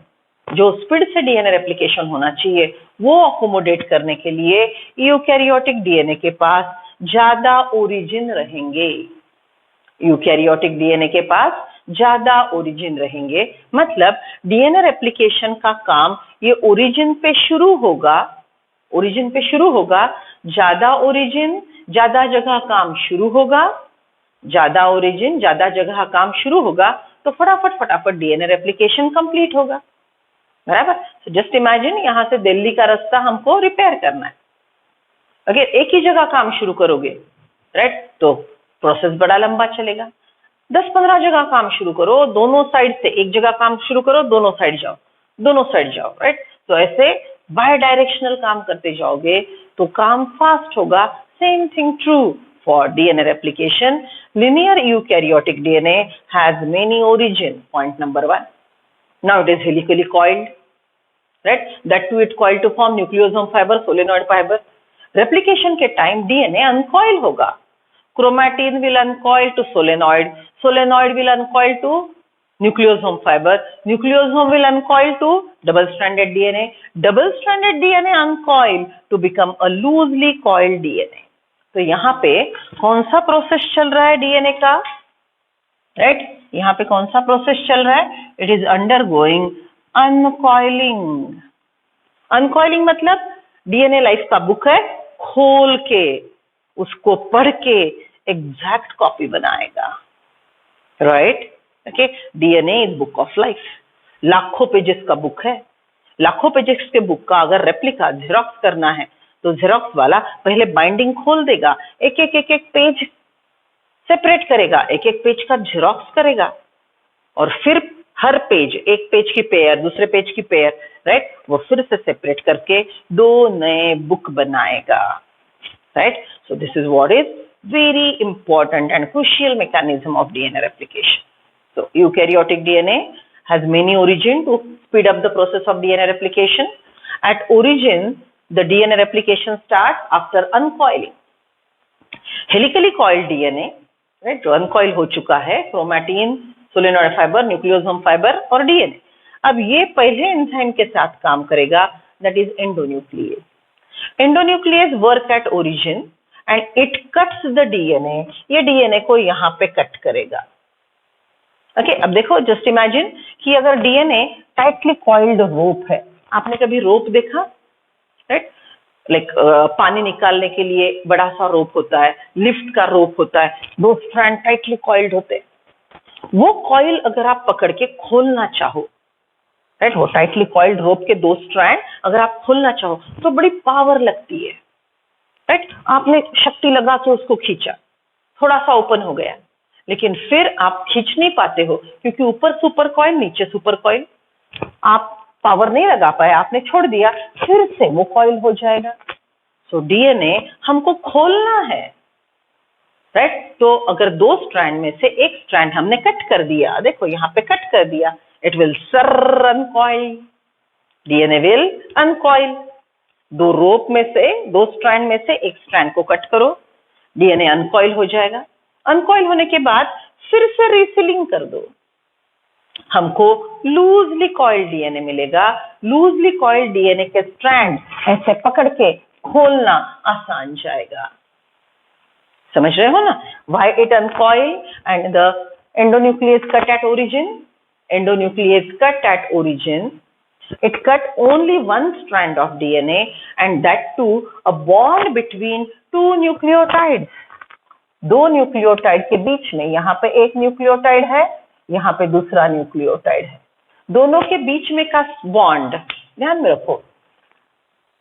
जो स्पीड से डीएनए रेप्लिकेशन होना चाहिए वो अकोमोडेट करने के लिए यूकैरियोटिक डीएनए के पास ज्यादा ओरिजिन रहेंगे। यूकैरियोटिक डीएनए के पास ज्यादा ओरिजिन रहेंगे, मतलब डीएनए रेप्लिकेशन का काम ये ओरिजिन पे शुरू होगा, ओरिजिन पे शुरू होगा। ज्यादा ओरिजिन, ज्यादा जगह काम शुरू होगा, ज्यादा ओरिजिन, ज्यादा जगह काम शुरू होगा, तो फटाफट डीएनए रेप्लिकेशन कंप्लीट होगा, बराबर? तो जस्ट इमेजिन, यहाँ से दिल्ली का रास्ता हमको रिपेयर करना है। अगर एक ही जगह काम शुरू करोगे, राइट, तो प्रोसेस बड़ा लंबा चलेगा। 10-15 जगह काम शुरू करो, दोनों साइड से, एक जगह काम शुरू करो, दोनों साइड जाओ, दोनों साइड जाओ, राइट? तो ऐसे बाय डायरेक्शनल काम करते जाओगे तो काम फास्ट होगा। Same thing true for DNA replication. Linear eukaryotic DNA has many origin, point number 1। Now it is helically coiled, right? That too it coiled to form nucleosome fiber, solenoid fiber. Replication के time DNA uncoil होगा. Chromatin will uncoil to solenoid. Solenoid will uncoil to nucleosome fiber. Nucleosome will uncoil to double-stranded DNA. Double-stranded DNA uncoil to become a loosely coiled DNA. तो यहाँ पे कौन सा प्रोसेस चल रहा है डीएनए का? राइट, यहाँ पे कौन सा प्रोसेस चल रहा है? It is undergoing uncoiling. Uncoiling मतलब डीएनए लाइफ का बुक है, खोल के उसको पढ़ के एग्जैक्ट कॉपी बनाएगा, right? Okay, DNA is book of life, लाखों पेजेस का बुक है। लाखों पेजेस के बुक का अगर रेप्लिका जेरोक्स करना है तो जेरोक्स वाला पहले बाइंडिंग खोल देगा, एक एक पेज सेपरेट करेगा, एक एक पेज का जेरोक्स करेगा, और फिर हर पेज, एक पेज की पेयर, दूसरे पेज की पेयर, राइट, वो फिर से सेपरेट करके 2 नए बुक बनाएगा, right? So this is what is very important and crucial mechanism of DNA replication. So eukaryotic DNA has many origin to speed up the process of DNA replication. At origin, the DNA replication starts after uncoiling. Helically coiled DNA, right, जो uncoil हो चुका है, chromatin, solenoid fibre, nucleosome fibre और डीएनए, अब ये पहले एंजाइम के साथ काम करेगा, that is endonuclease. Endonuclease work at origin and it cuts the DNA. ये डीएनए को यहाँ पे कट करेगा. ओके, अब देखो, जस्ट इमेजिन कि अगर डीएनए टाइटली कॉइल्ड रोप है, आपने कभी रोप देखा, राइट, लाइक पानी निकालने के लिए बड़ा सा रोप होता है, लिफ्ट का रोप होता है, दो स्ट्रैंड टाइटली कॉइल्ड होते हैं. वो कॉइल अगर आप पकड़ के खोलना चाहो, राइट, वो टाइटली कॉइल्ड रोप के दो स्ट्रैंड अगर आप खोलना चाहो तो बड़ी पावर लगती है, राइट. आपने शक्ति लगा के उसको खींचा, थोड़ा सा ओपन हो गया, लेकिन फिर आप खींच नहीं पाते हो क्योंकि ऊपर सुपर कॉइल, नीचे सुपर कॉइल, आप पावर नहीं लगा पाए, आपने छोड़ दिया, फिर से वो कॉइल हो जाएगा. सो डीएनए हमको खोलना है, राइट. तो अगर दो स्ट्रैंड में से एक स्ट्रैंड हमने कट कर दिया, देखो यहाँ पे कट कर दिया, इट विल अनकॉइल, डीएनए विल अनकॉइल. दो रोप में से, दो स्ट्रैंड में से एक स्ट्रैंड को कट करो, डीएनए अनकॉइल हो जाएगा. अनकॉइल होने के बाद फिर से रीसीलिंग कर दो, हमको लूजली कॉइल्ड डीएनए मिलेगा. लूजली कॉइल्ड डीएनए के स्ट्रैंड ऐसे पकड़ के खोलना आसान जाएगा. समझ रहे हो ना? Why it uncoil and the endonuclease cut at origin? Endonuclease cut at origin. It cut only one strand of DNA and that too a bond between two nucleotides. दो न्यूक्लियोटाइड के बीच में, यहाँ पे एक न्यूक्लियोटाइड है, यहाँ पे दूसरा न्यूक्लियोटाइड है, दोनों के बीच में का बॉन्ड ध्यान में रखो.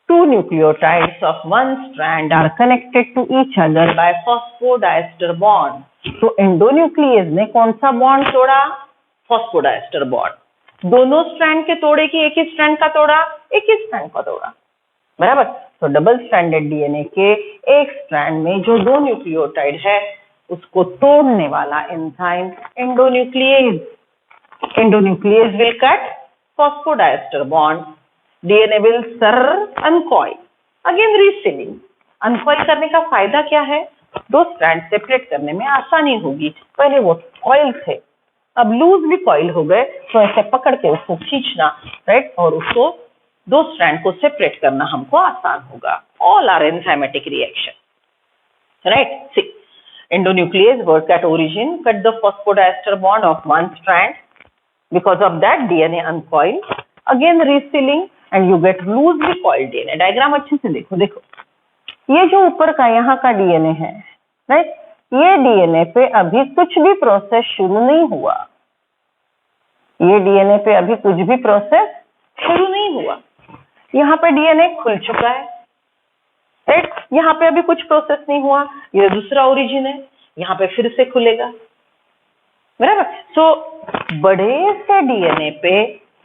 Two nucleotides of one strand are connected to each other by phosphodiester bond. तो endonuclease ने कौन सा बॉन्ड तोड़ा? Phosphodiester bond. दोनों स्ट्रैंड के तोड़े कि एक ही स्ट्रैंड का तोड़ा? एक ही स्ट्रैंड का तोड़ा, बराबर. तो डबल स्ट्रैंडेड डीएनए के एक स्ट्रैंड में जो दो न्यूक्लियोटाइड है उसको तोड़ने वाला enzyme endonuclease. Endonuclease will cut phosphodiester bond, DNA will uncoil, again resealing. Uncoil करने का फायदा क्या है? दो स्ट्रैंड सेपरेट करने में आसानी होगी. पहले वो कॉइल थे, अब लूजली कॉइल हो गए, तो ऐसे पकड़ के उसको खींचना, राइट, और उसको दो स्ट्रैंड को सेपरेट करना हमको आसान होगा. All are enzymatic reaction, right. See, endonuclease work at origin, cut the phosphodiester bond of one strand. Because of that, DNA uncoil, again resealing, and you get loosely coiled DNA. Diagram अच्छे से देखो. देखो, ये जो ऊपर का यहाँ का डीएनए है, राइट, ये डीएनए पे अभी कुछ भी प्रोसेस शुरू नहीं हुआ. ये डीएनए पे अभी कुछ भी प्रोसेस शुरू नहीं हुआ. यहाँ पे डीएनए खुल चुका है, राइट. यहाँ पे अभी कुछ प्रोसेस नहीं हुआ. ये दूसरा ओरिजिन है, यहाँ पे फिर से खुलेगा, बराबर. सो बड़े से डीएनए पे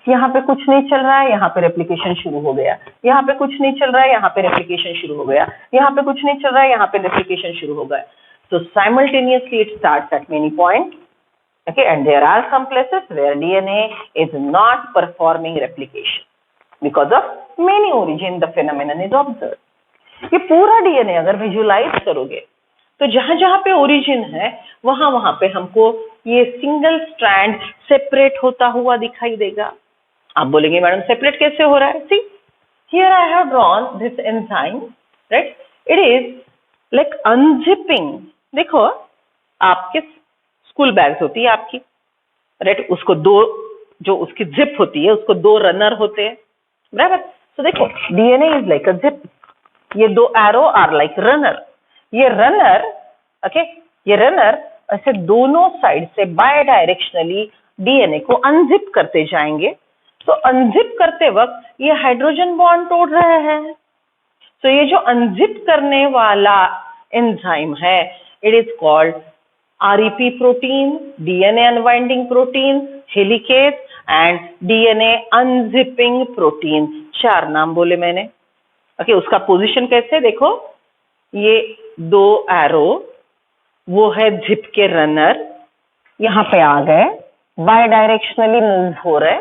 यहाँ पे कुछ नहीं चल रहा है, यहाँ पे रेप्लिकेशन शुरू हो गया. यहाँ पे कुछ नहीं चल रहा है, यहाँ पे रेप्लिकेशन शुरू हो गया. यहाँ पे कुछ नहीं चल रहा है, यहाँ पे रेप्लिकेशन शुरू हो गया. So simultaneously it starts at many points, okay, and there are some places where DNA is not performing replication because of many origin the phenomenon is observed. ये पूरा डीएनए अगर विजुअलाइज करोगे तो जहां जहां पे ओरिजिन है वहां वहां पे हमको ये सिंगल स्ट्रैंड सेपरेट होता हुआ दिखाई देगा. आप बोलेंगे मैडम सेपरेट कैसे हो रहा है? See, here I have drawn this enzyme, right. It is like unzipping. देखो, आपके स्कूल बैग्स होती है आपकी, राइट, उसको दो, जो उसकी जिप होती है उसको दो रनर होते हैं, बराबर. तो देखो, DNA is like a zip. ये दो एरो आर लाइक रनर. ये रनर, ओके, ये रनर ऐसे दोनों साइड से बाय डायरेक्शनली डीएनए को अनजिप करते जाएंगे. तो अनजिप करते वक्त ये हाइड्रोजन बॉन्ड तोड़ रहे हैं. तो ये जो अनजिप करने वाला एंजाइम है, it is called REP protein, DNA unwinding protein, helicase and DNA unzipping protein. चार नाम बोले मैंने. ओके, उसका पोजीशन कैसे देखो, ये दो एरो, वो है जिप के रनर, यहाँ पे आ गए, बाय डायरेक्शनली मूव हो रहे,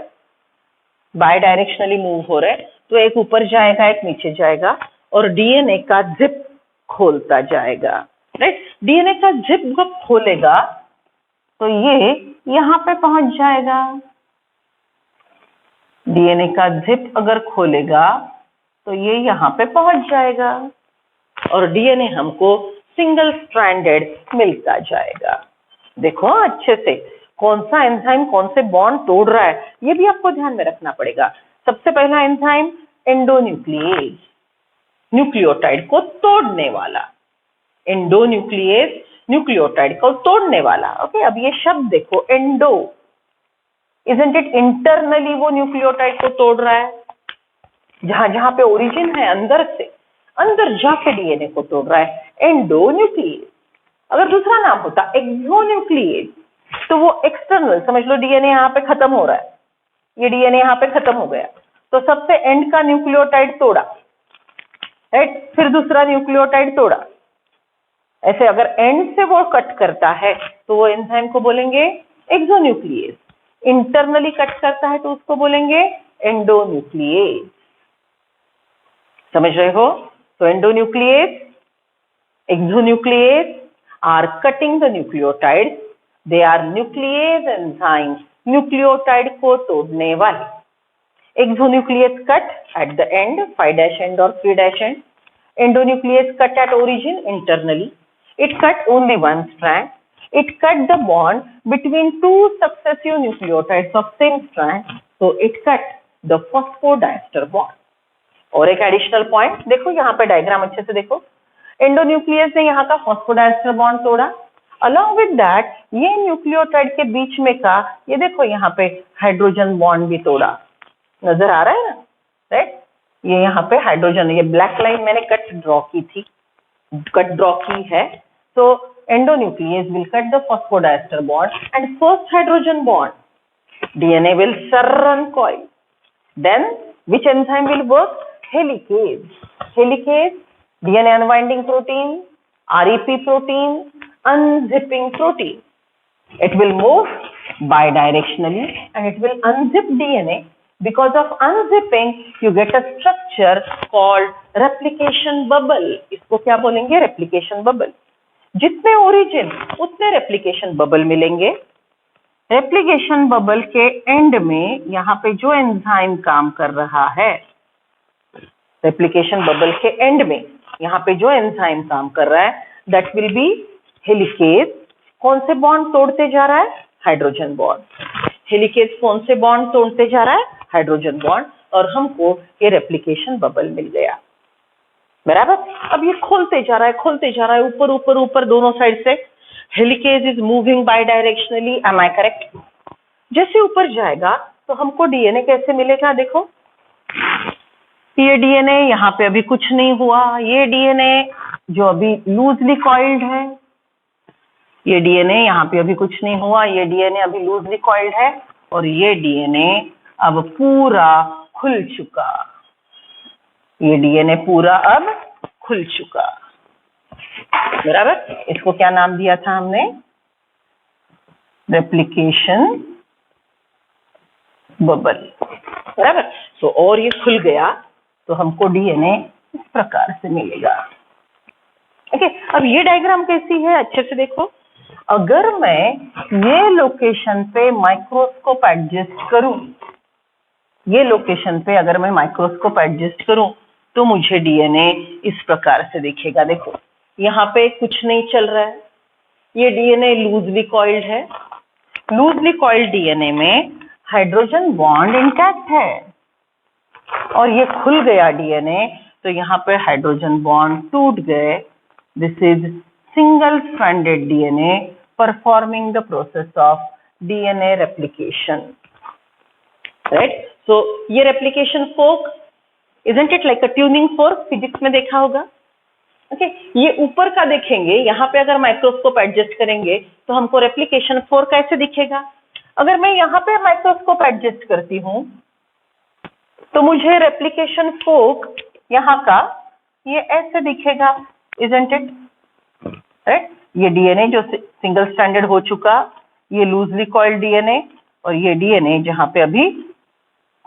बाय डायरेक्शनली मूव हो रहे. तो एक ऊपर जाएगा, एक नीचे जाएगा और डीएनए का जिप खोलता जाएगा, राइट। डीएनए का जिप जब खोलेगा तो ये यहाँ पे पहुंच जाएगा। डीएनए का जिप अगर खोलेगा तो ये यहाँ पे पहुंच जाएगा और डीएनए हमको सिंगल स्ट्रैंडेड मिलता जाएगा। देखो अच्छे से कौन सा एंजाइम कौन से बॉन्ड तोड़ रहा है, ये भी आपको ध्यान में रखना पड़ेगा। सबसे पहला एंजाइम एंडोन्यूक्लिएज, न्यूक्लियोटाइड को तोड़ने वाला। एंडोन्यूक्लिएज न्यूक्लियोटाइड को तोड़ने वाला। ओके, अब ये शब्द देखो, एंडो, इजंट इट, इंटरनली वो न्यूक्लियोटाइड को तोड़ रहा है, जहां जहां पे ओरिजिन है अंदर से अंदर जाके डीएनए को तोड़ रहा है, एंडोन्यूक्लिएज। अगर दूसरा नाम होता एक्सोन्यूक्लिएज तो वो एक्सटर्नल, समझ लो डीएनए यहाँ पे खत्म हो रहा है, ये डीएनए यहाँ पे खत्म हो गया तो सबसे एंड का न्यूक्लियोटाइड तोड़ा, राइट, फिर दूसरा न्यूक्लियोटाइड तोड़ा। ऐसे अगर एंड से वो कट करता है तो वो एंजाइम को बोलेंगे एक्सोन्यूक्लिएज। इंटरनली कट करता है तो उसको बोलेंगे एंडोन्यूक्लिएज। समझ रहे हो? तो endonuclease, exonuclease are cutting the nucleotide. They are nuclease enzymes, nucleotide को तोड़ने वाले। Exonuclease cut at the end, 5' end or 3' end. Endonuclease cut at origin internally. It cut only one strand. It cut the bond between two successive nucleotides of same strand. So it cut the phosphodiester bond. और एक एडिशनल पॉइंट देखो, यहाँ पे डायग्राम अच्छे से देखो। एंडोन्यूक्लियस ने यहाँ का फॉस्फोडाइस्टर बॉन्ड तोड़ा। अलॉन्ग विद दैट ये न्यूक्लियोटाइड के बीच में का ये देखो यहाँ पे हाइड्रोजन बॉन्ड भी तोड़ा। नजर आ रहा है ना, राइट? ये यहाँ पे हाइड्रोजन, ये ब्लैक लाइन मैंने कट ड्रॉ की है। तो endonuclease will cut the phosphodiester bond and first hydrogen bond DNA will सरकॉइल। Then which enzyme will work? Helicase. Helicase, DNA unwinding protein, REP protein, unzipping protein. It will move bidirectionally and it will unzip DNA. Because of unzipping, you get a structure called replication bubble. इसको क्या बोलेंगे? Replication bubble. जितने origin उतने replication bubble मिलेंगे। रेप्लिकेशन बबल के एंड में यहाँ पे जो एंजाइम काम कर रहा है, रेप्लिकेशन बबल के एंड में यहाँ पे जो एंजाइम काम कर रहा है, दैट विल बी हेलिकेज। कौन से बॉन्ड तोड़ते जा रहा है? Hydrogen bond. हेलिकेज कौन से बॉन्ड तोड़ते जा रहा है? Hydrogen bond. और हमको ये रेप्लिकेशन बबल मिल गया, बराबर। अब ये खोलते जा रहा है ऊपर ऊपर ऊपर दोनों साइड से। Helicase is moving bidirectionally, am I correct? जैसे ऊपर जाएगा तो हमको डीएनए कैसे मिलेगा? देखो, ये डीएनए यहाँ पे अभी कुछ नहीं हुआ, ये डीएनए जो अभी लूजली कॉइल्ड है, ये डीएनए यहाँ पे अभी कुछ नहीं हुआ, ये डीएनए अभी लूजली कॉइल्ड है, और ये डीएनए अब पूरा खुल चुका। ये डीएनए पूरा अब खुल चुका, बराबर। इसको क्या नाम दिया था हमने? रेप्लिकेशन बबल, बराबर। तो और ये खुल गया तो हमको डीएनए इस प्रकार से मिलेगा। ओके, अब ये डायग्राम कैसी है? अच्छे से देखो। अगर मैं ये लोकेशन पे माइक्रोस्कोप एडजस्ट करूं, ये लोकेशन पे अगर मैं माइक्रोस्कोप एडजस्ट करूं तो मुझे डीएनए इस प्रकार से दिखेगा। देखो, यहाँ पे कुछ नहीं चल रहा है, ये डीएनए लूजली कॉइल्ड है। लूजली कॉइल्ड डीएनए में हाइड्रोजन बॉन्ड इंटैक्ट है, और ये खुल गया डीएनए तो यहाँ पे हाइड्रोजन बॉन्ड टूट गए। This is single stranded DNA performing the process of DNA replication, right? So ये replication fork, isn't it like a tuning fork? Physics में देखा होगा। ओके, ये ऊपर का देखेंगे, यहाँ पे अगर माइक्रोस्कोप एडजस्ट करेंगे तो हमको रेप्लिकेशन फोर्क कैसे दिखेगा? अगर मैं यहाँ पे माइक्रोस्कोप एडजस्ट करती हूँ तो मुझे रेप्लिकेशन फोर्क यहाँ का ये ऐसे दिखेगा, इजंट इट, राइट? ये डीएनए जो सिंगल स्ट्रैंडेड हो चुका, ये लूजली कॉइल्ड डीएनए, और ये डीएनए जहाँ पे अभी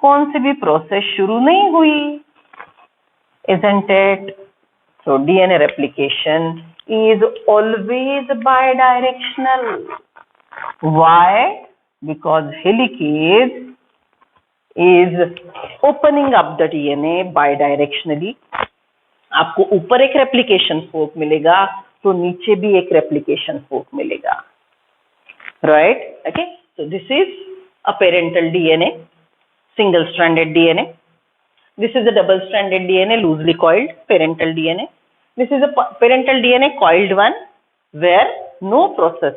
कौन सी भी प्रोसेस शुरू नहीं हुई, isn't it? So DNA replication is always bidirectional. Why? Because helicase is opening up the DNA bidirectionally. आपको ऊपर एक रेप्लिकेशन फोर्क मिलेगा तो नीचे भी एक रेप्लिकेशन फोर्क मिलेगा, right? Okay, so this is a parental DNA, single stranded DNA. This is a double stranded DNA, loosely coiled parental DNA. This is a parental DNA coiled one where no process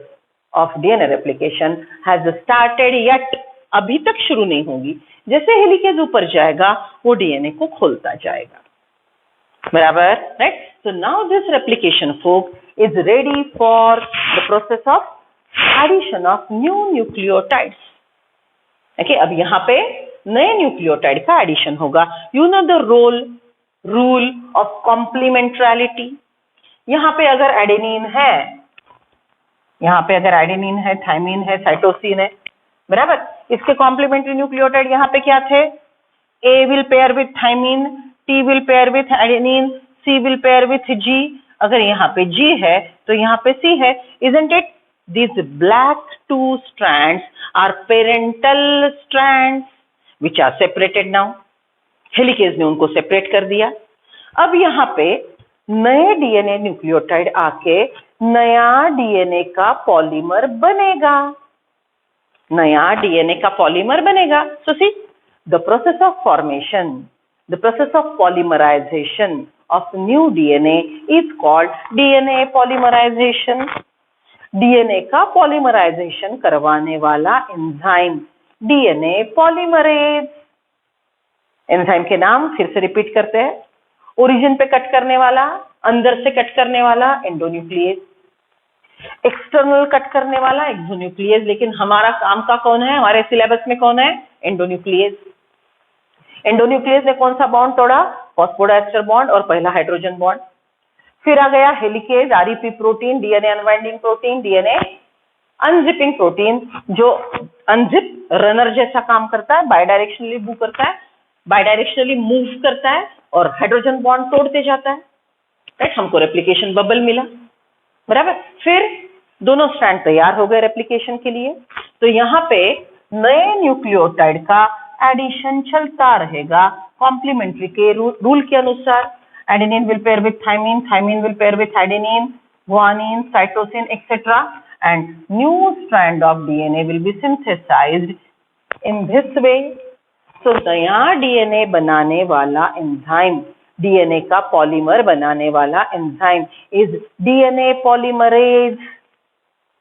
of DNA replication has started yet. अभी तक शुरू नहीं होगी, जैसे हेलिकेज ऊपर जाएगा वो डीएनए को खोलता जाएगा, बराबर, right? So now this replication fork is ready for the process of addition of new nucleotides. Okay, अब यहाँ पे नए न्यूक्लियोटाइड का एडिशन होगा. You know the rule of complementarity. यहाँ पे अगर एडेनिन है, यहाँ पे अगर एडेनिन है, थाइमिन है, साइटोसिन है, बराबर, इसके कॉम्प्लीमेंट्री न्यूक्लियोटाइड यहाँ पे क्या थे? A will pair with thymine, T will pair with adenine, C will pair with G. अगर यहाँ पे G है तो यहाँ पे C है, isn't it? These black two strands are parental strands which are separated now. Helicase ने उनको सेपरेट कर दिया. अब यहाँ पे नए डीएनए न्यूक्लियोटाइड आके नया डीएनए का पॉलीमर बनेगा, नया डीएनए का पॉलीमर बनेगा. So see, the process of formation, the process of polymerization of new DNA is called DNA polymerization. DNA का पॉलीमराइजेशन करवाने वाला एंजाइम डीएनए पॉलीमरेज. एंजाइम के नाम फिर से रिपीट करते हैं. ओरिजिन पे कट करने वाला, अंदर से कट करने वाला एंडोन्यूक्लियेज, एक्सटर्नल कट करने वाला एक्सोन्यूक्लियेज. लेकिन हमारा काम का कौन है, हमारे सिलेबस में कौन है? एंडोन्यूक्लियेज. एंडोन्यूक्लियस ने कौन सा बॉन्ड तोड़ा? फॉस्फोडाइस्टर बॉन्ड और पहला हाइड्रोजन बॉन्ड. फिर आ गया helicase, REP protein, DNA unwinding protein, DNA unzipping protein, जो अनजिप रनर जैसा काम करता है, बायडायरेक्शनली मूव करता है, बायडायरेक्शनली मूव करता है और हाइड्रोजन बॉन्ड तोड़ते जाता है, राइट? हमको रेप्लिकेशन बबल मिला, बराबर. फिर दोनों स्ट्रैंड तैयार हो गए रेप्लिकेशन के लिए. तो यहाँ पे नए न्यूक्लियोटाइड का एडिशन चलता रहेगा कॉम्प्लीमेंट्री के रूल के अनुसार. Adenine will pair with thymine, thymine will pair with adenine, guanine, cytosine etcetera, and new strand of DNA will be synthesised in this way. तो नया डीएनए बनाने वाला एंजाइम, डीएनए का पॉलीमर बनाने वाला एंजाइम इज डीएनए पॉलीमरेज,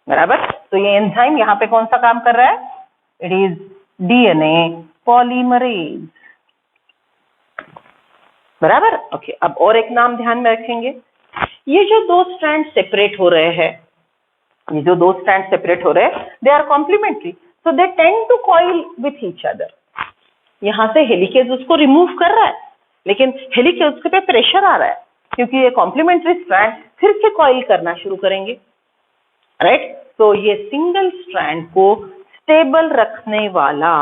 बराबर. तो ये एंजाइम यहाँ पे कौन सा काम कर रहा है? इट इज डीएनए पॉलीमरेज, बराबर. ओके, अब और एक नाम ध्यान में रखेंगे. ये जो दो स्ट्रैंड सेपरेट हो रहे हैं, ये जो दो स्ट्रैंड सेपरेट हो रहे हैं, they are complementary, so they tend to coil with each other. यहाँ से हेलिकेज उसको रिमूव कर रहा है, लेकिन हेलिकेज उसके पे प्रेशर आ रहा है क्योंकि ये कॉम्प्लीमेंट्री स्ट्रैंड फिर से कॉइल करना शुरू करेंगे, राइट? तो ये सिंगल स्ट्रैंड को स्टेबल रखने वाला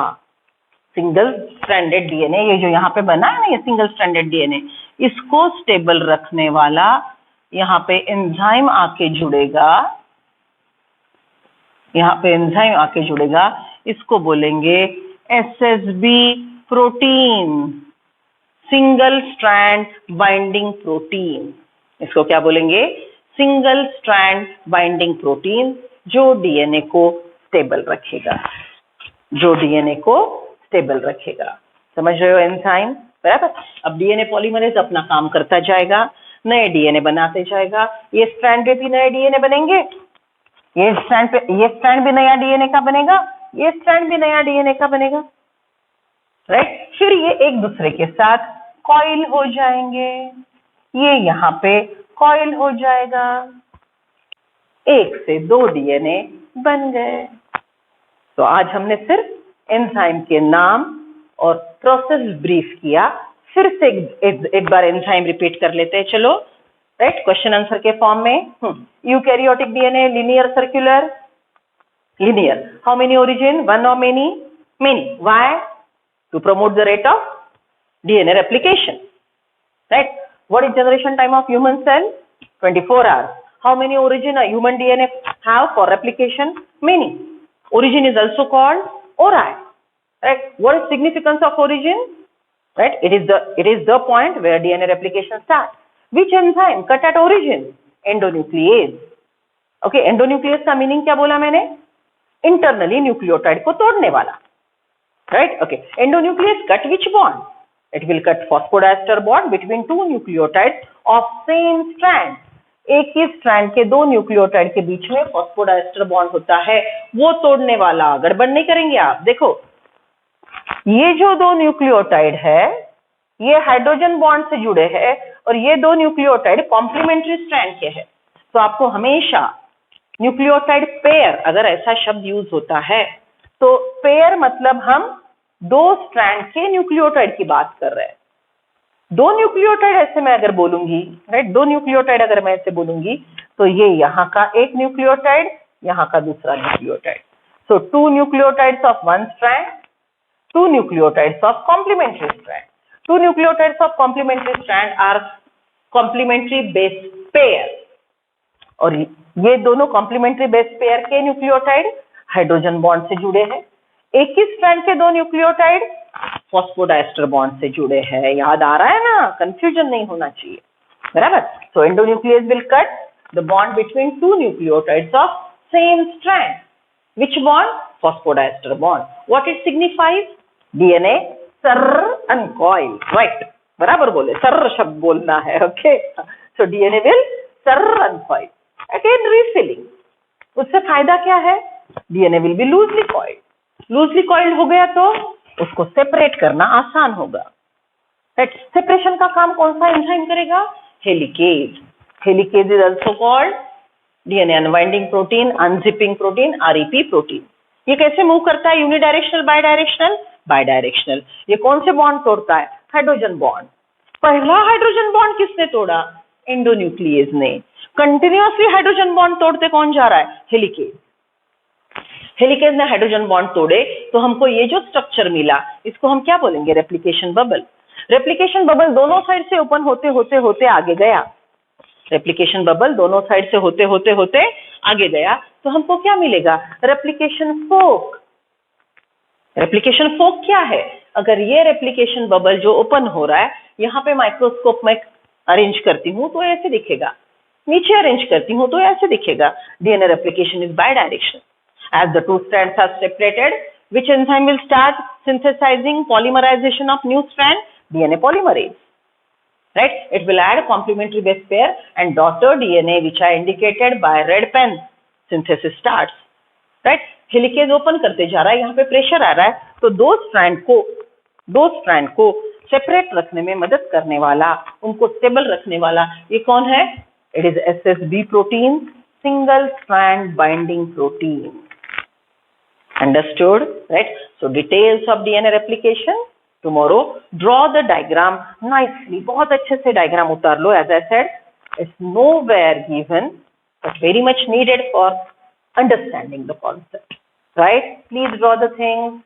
सिंगल स्ट्रैंडेड डीएनए, ये जो यहाँ पे बना है ना, ये सिंगल स्ट्रैंडेड डीएनए, इसको स्टेबल रखने वाला यहाँ पे एंजाइम आके जुड़ेगा, यहाँ पे एंजाइम आके जुड़ेगा. इसको बोलेंगे SSB protein, single strand binding protein. इसको क्या बोलेंगे? सिंगल स्ट्रैंड बाइंडिंग प्रोटीन, जो डीएनए को स्टेबल रखेगा, जो डीएनए को स्टेबल रखेगा. समझ रहे हो एंजाइम, बराबर. अब डीएनए पॉलीमरेज अपना काम करता जाएगा, नए डीएनए बनाते जाएगा. ये स्ट्रैंड पे भी नए डीएनए बनेंगे, ये स्ट्रैंड भी नया डीएनए का बनेगा, ये स्ट्रैंड भी नया डीएनए का बनेगा, राइट? फिर ये एक दूसरे के साथ कॉइल हो जाएंगे, ये यहाँ पे कॉइल हो जाएगा, एक से दो डीएनए बन गए. तो आज हमने सिर्फ एंजाइम के नाम और प्रोसेस ब्रीफ किया. फिर से एक बार एंजाइम रिपीट कर लेते हैं, चलो, राइट? क्वेश्चन आंसर के फॉर्म में. Eukaryotic DNA linear, circular, linear. How many origin? One or many? Many. Why? to promote the rate of DNA replication, right? What is generation time of human cell? 24 hours. How many origin a human DNA have for replication? Many. Origin is also called ori, right? What is significance of origin? Right? It is the point where DNA replication starts. Which enzyme cut at origin? Endonuclease. Okay, endonuclease का मीनिंग क्या बोला मैंने? Internally न्यूक्लियोटाइड को तोड़ने वाला, right? Okay, endonuclease cut which bond? It will cut phosphodiester bond between two nucleotides of same strand. एक ही स्ट्रैंड के दो न्यूक्लियोटाइड के बीच में फॉस्फोडाइस्टर बॉन्ड होता है, वो तोड़ने वाला। गड़बड़ नहीं करेंगे आप। देखो, ये जो दो न्यूक्लियोटाइड है ये हाइड्रोजन बॉन्ड से जुड़े हैं और ये दो न्यूक्लियोटाइड कॉम्प्लीमेंट्री स्ट्रैंड के हैं। तो आपको हमेशा न्यूक्लियोटाइड पेयर, अगर ऐसा शब्द यूज होता है तो पेयर मतलब हम दो स्ट्रैंड के न्यूक्लियोटाइड की बात कर रहे हैं। दो न्यूक्लियोटाइड ऐसे मैं अगर बोलूंगी, राइट, दो न्यूक्लियोटाइड अगर मैं ऐसे बोलूंगी तो ये यहाँ का एक न्यूक्लियोटाइड, यहाँ का दूसरा nucleotide. So two nucleotides of one strand, two nucleotides of complementary strand. Two nucleotides of complementary strand are complementary base pair. और ये दोनों complementary base pair के न्यूक्लियोटाइड हाइड्रोजन बॉन्ड से जुड़े हैं। एक ही स्ट्रैंड के दो न्यूक्लियोटाइड फॉस्फोडाइस्टर बॉन्ड से जुड़े हैं। याद आ रहा है ना? कंफ्यूजन नहीं होना चाहिए, बराबर? So endonuclease will cut the bond between two nucleotides of same strand. Which bond? Phosphodiester bond. What it signifies? DNA सर्र uncoil, right? बराबर बोले, सर्र शब्द बोलना है, okay? So DNA will सर्र uncoil. Again refilling. उससे फायदा क्या है? DNA will be loosely coiled. Loosely coiled हो गया तो उसको सेपरेट करना आसान होगा. Right? सेपरेशन का काम कौन सा एंजाइम करेगा? Helicase. Helicase is also called DNA unwinding protein, unzipping protein, REP protein. ये कैसे मूव करता है? Unidirectional, bidirectional? बायडायरेक्शनल. ये कौन से बॉन्ड तोड़ता है? Hydrogen bond. पहला हाइड्रोजन बॉन्ड किसने तोड़ा? एंडोन्यूक्लियस ने. कंटिन्यूअसली हाइड्रोजन बॉन्ड तोड़ते कौन जा रहा है? हेलिकेज. हेलिकेज ने हाइड्रोजन बॉन्ड तोड़े तो हमको ये जो स्ट्रक्चर मिला, इसको हम क्या बोलेंगे? Replication bubble. रेप्लिकेशन बबल दोनों साइड से ओपन होते होते होते आगे गया. रेप्लिकेशन बबल दोनों साइड से होते होते होते आगे गया तो हमको क्या मिलेगा? Replication fork. रेप्लिकेशन फोक क्या है? अगर ये रेप्लिकेशन बबल जो ओपन हो रहा है यहाँ पे माइक्रोस्कोप में अरेंज करती हूँ तो ऐसे दिखेगा, नीचे अरेंज करती हूँ तो ऐसे दिखेगा. DNA replication is bidirection. As the two strands are separated, which enzyme will start synthesising polymerisation of new strand? DNA polymerase. Right? It will add complementary base pair and daughter DNA which are indicated by red pen. Synthesis starts. Right? Helicase open करते जा रहा है, यहाँ पे प्रेशर आ रहा है तो दो स्ट्रैंड को सेपरेट रखने में मदद करने वाला, उनको स्टेबल रखने वाला ये कौन है? It is SSB protein, single strand binding protein. Understood? Right? So details of DNA replication. Tomorrow, draw the diagram nicely. बहुत अच्छे से diagram उतार लो. As I said, it's nowhere given, but very much needed for understanding the concept. Right? Please draw the things.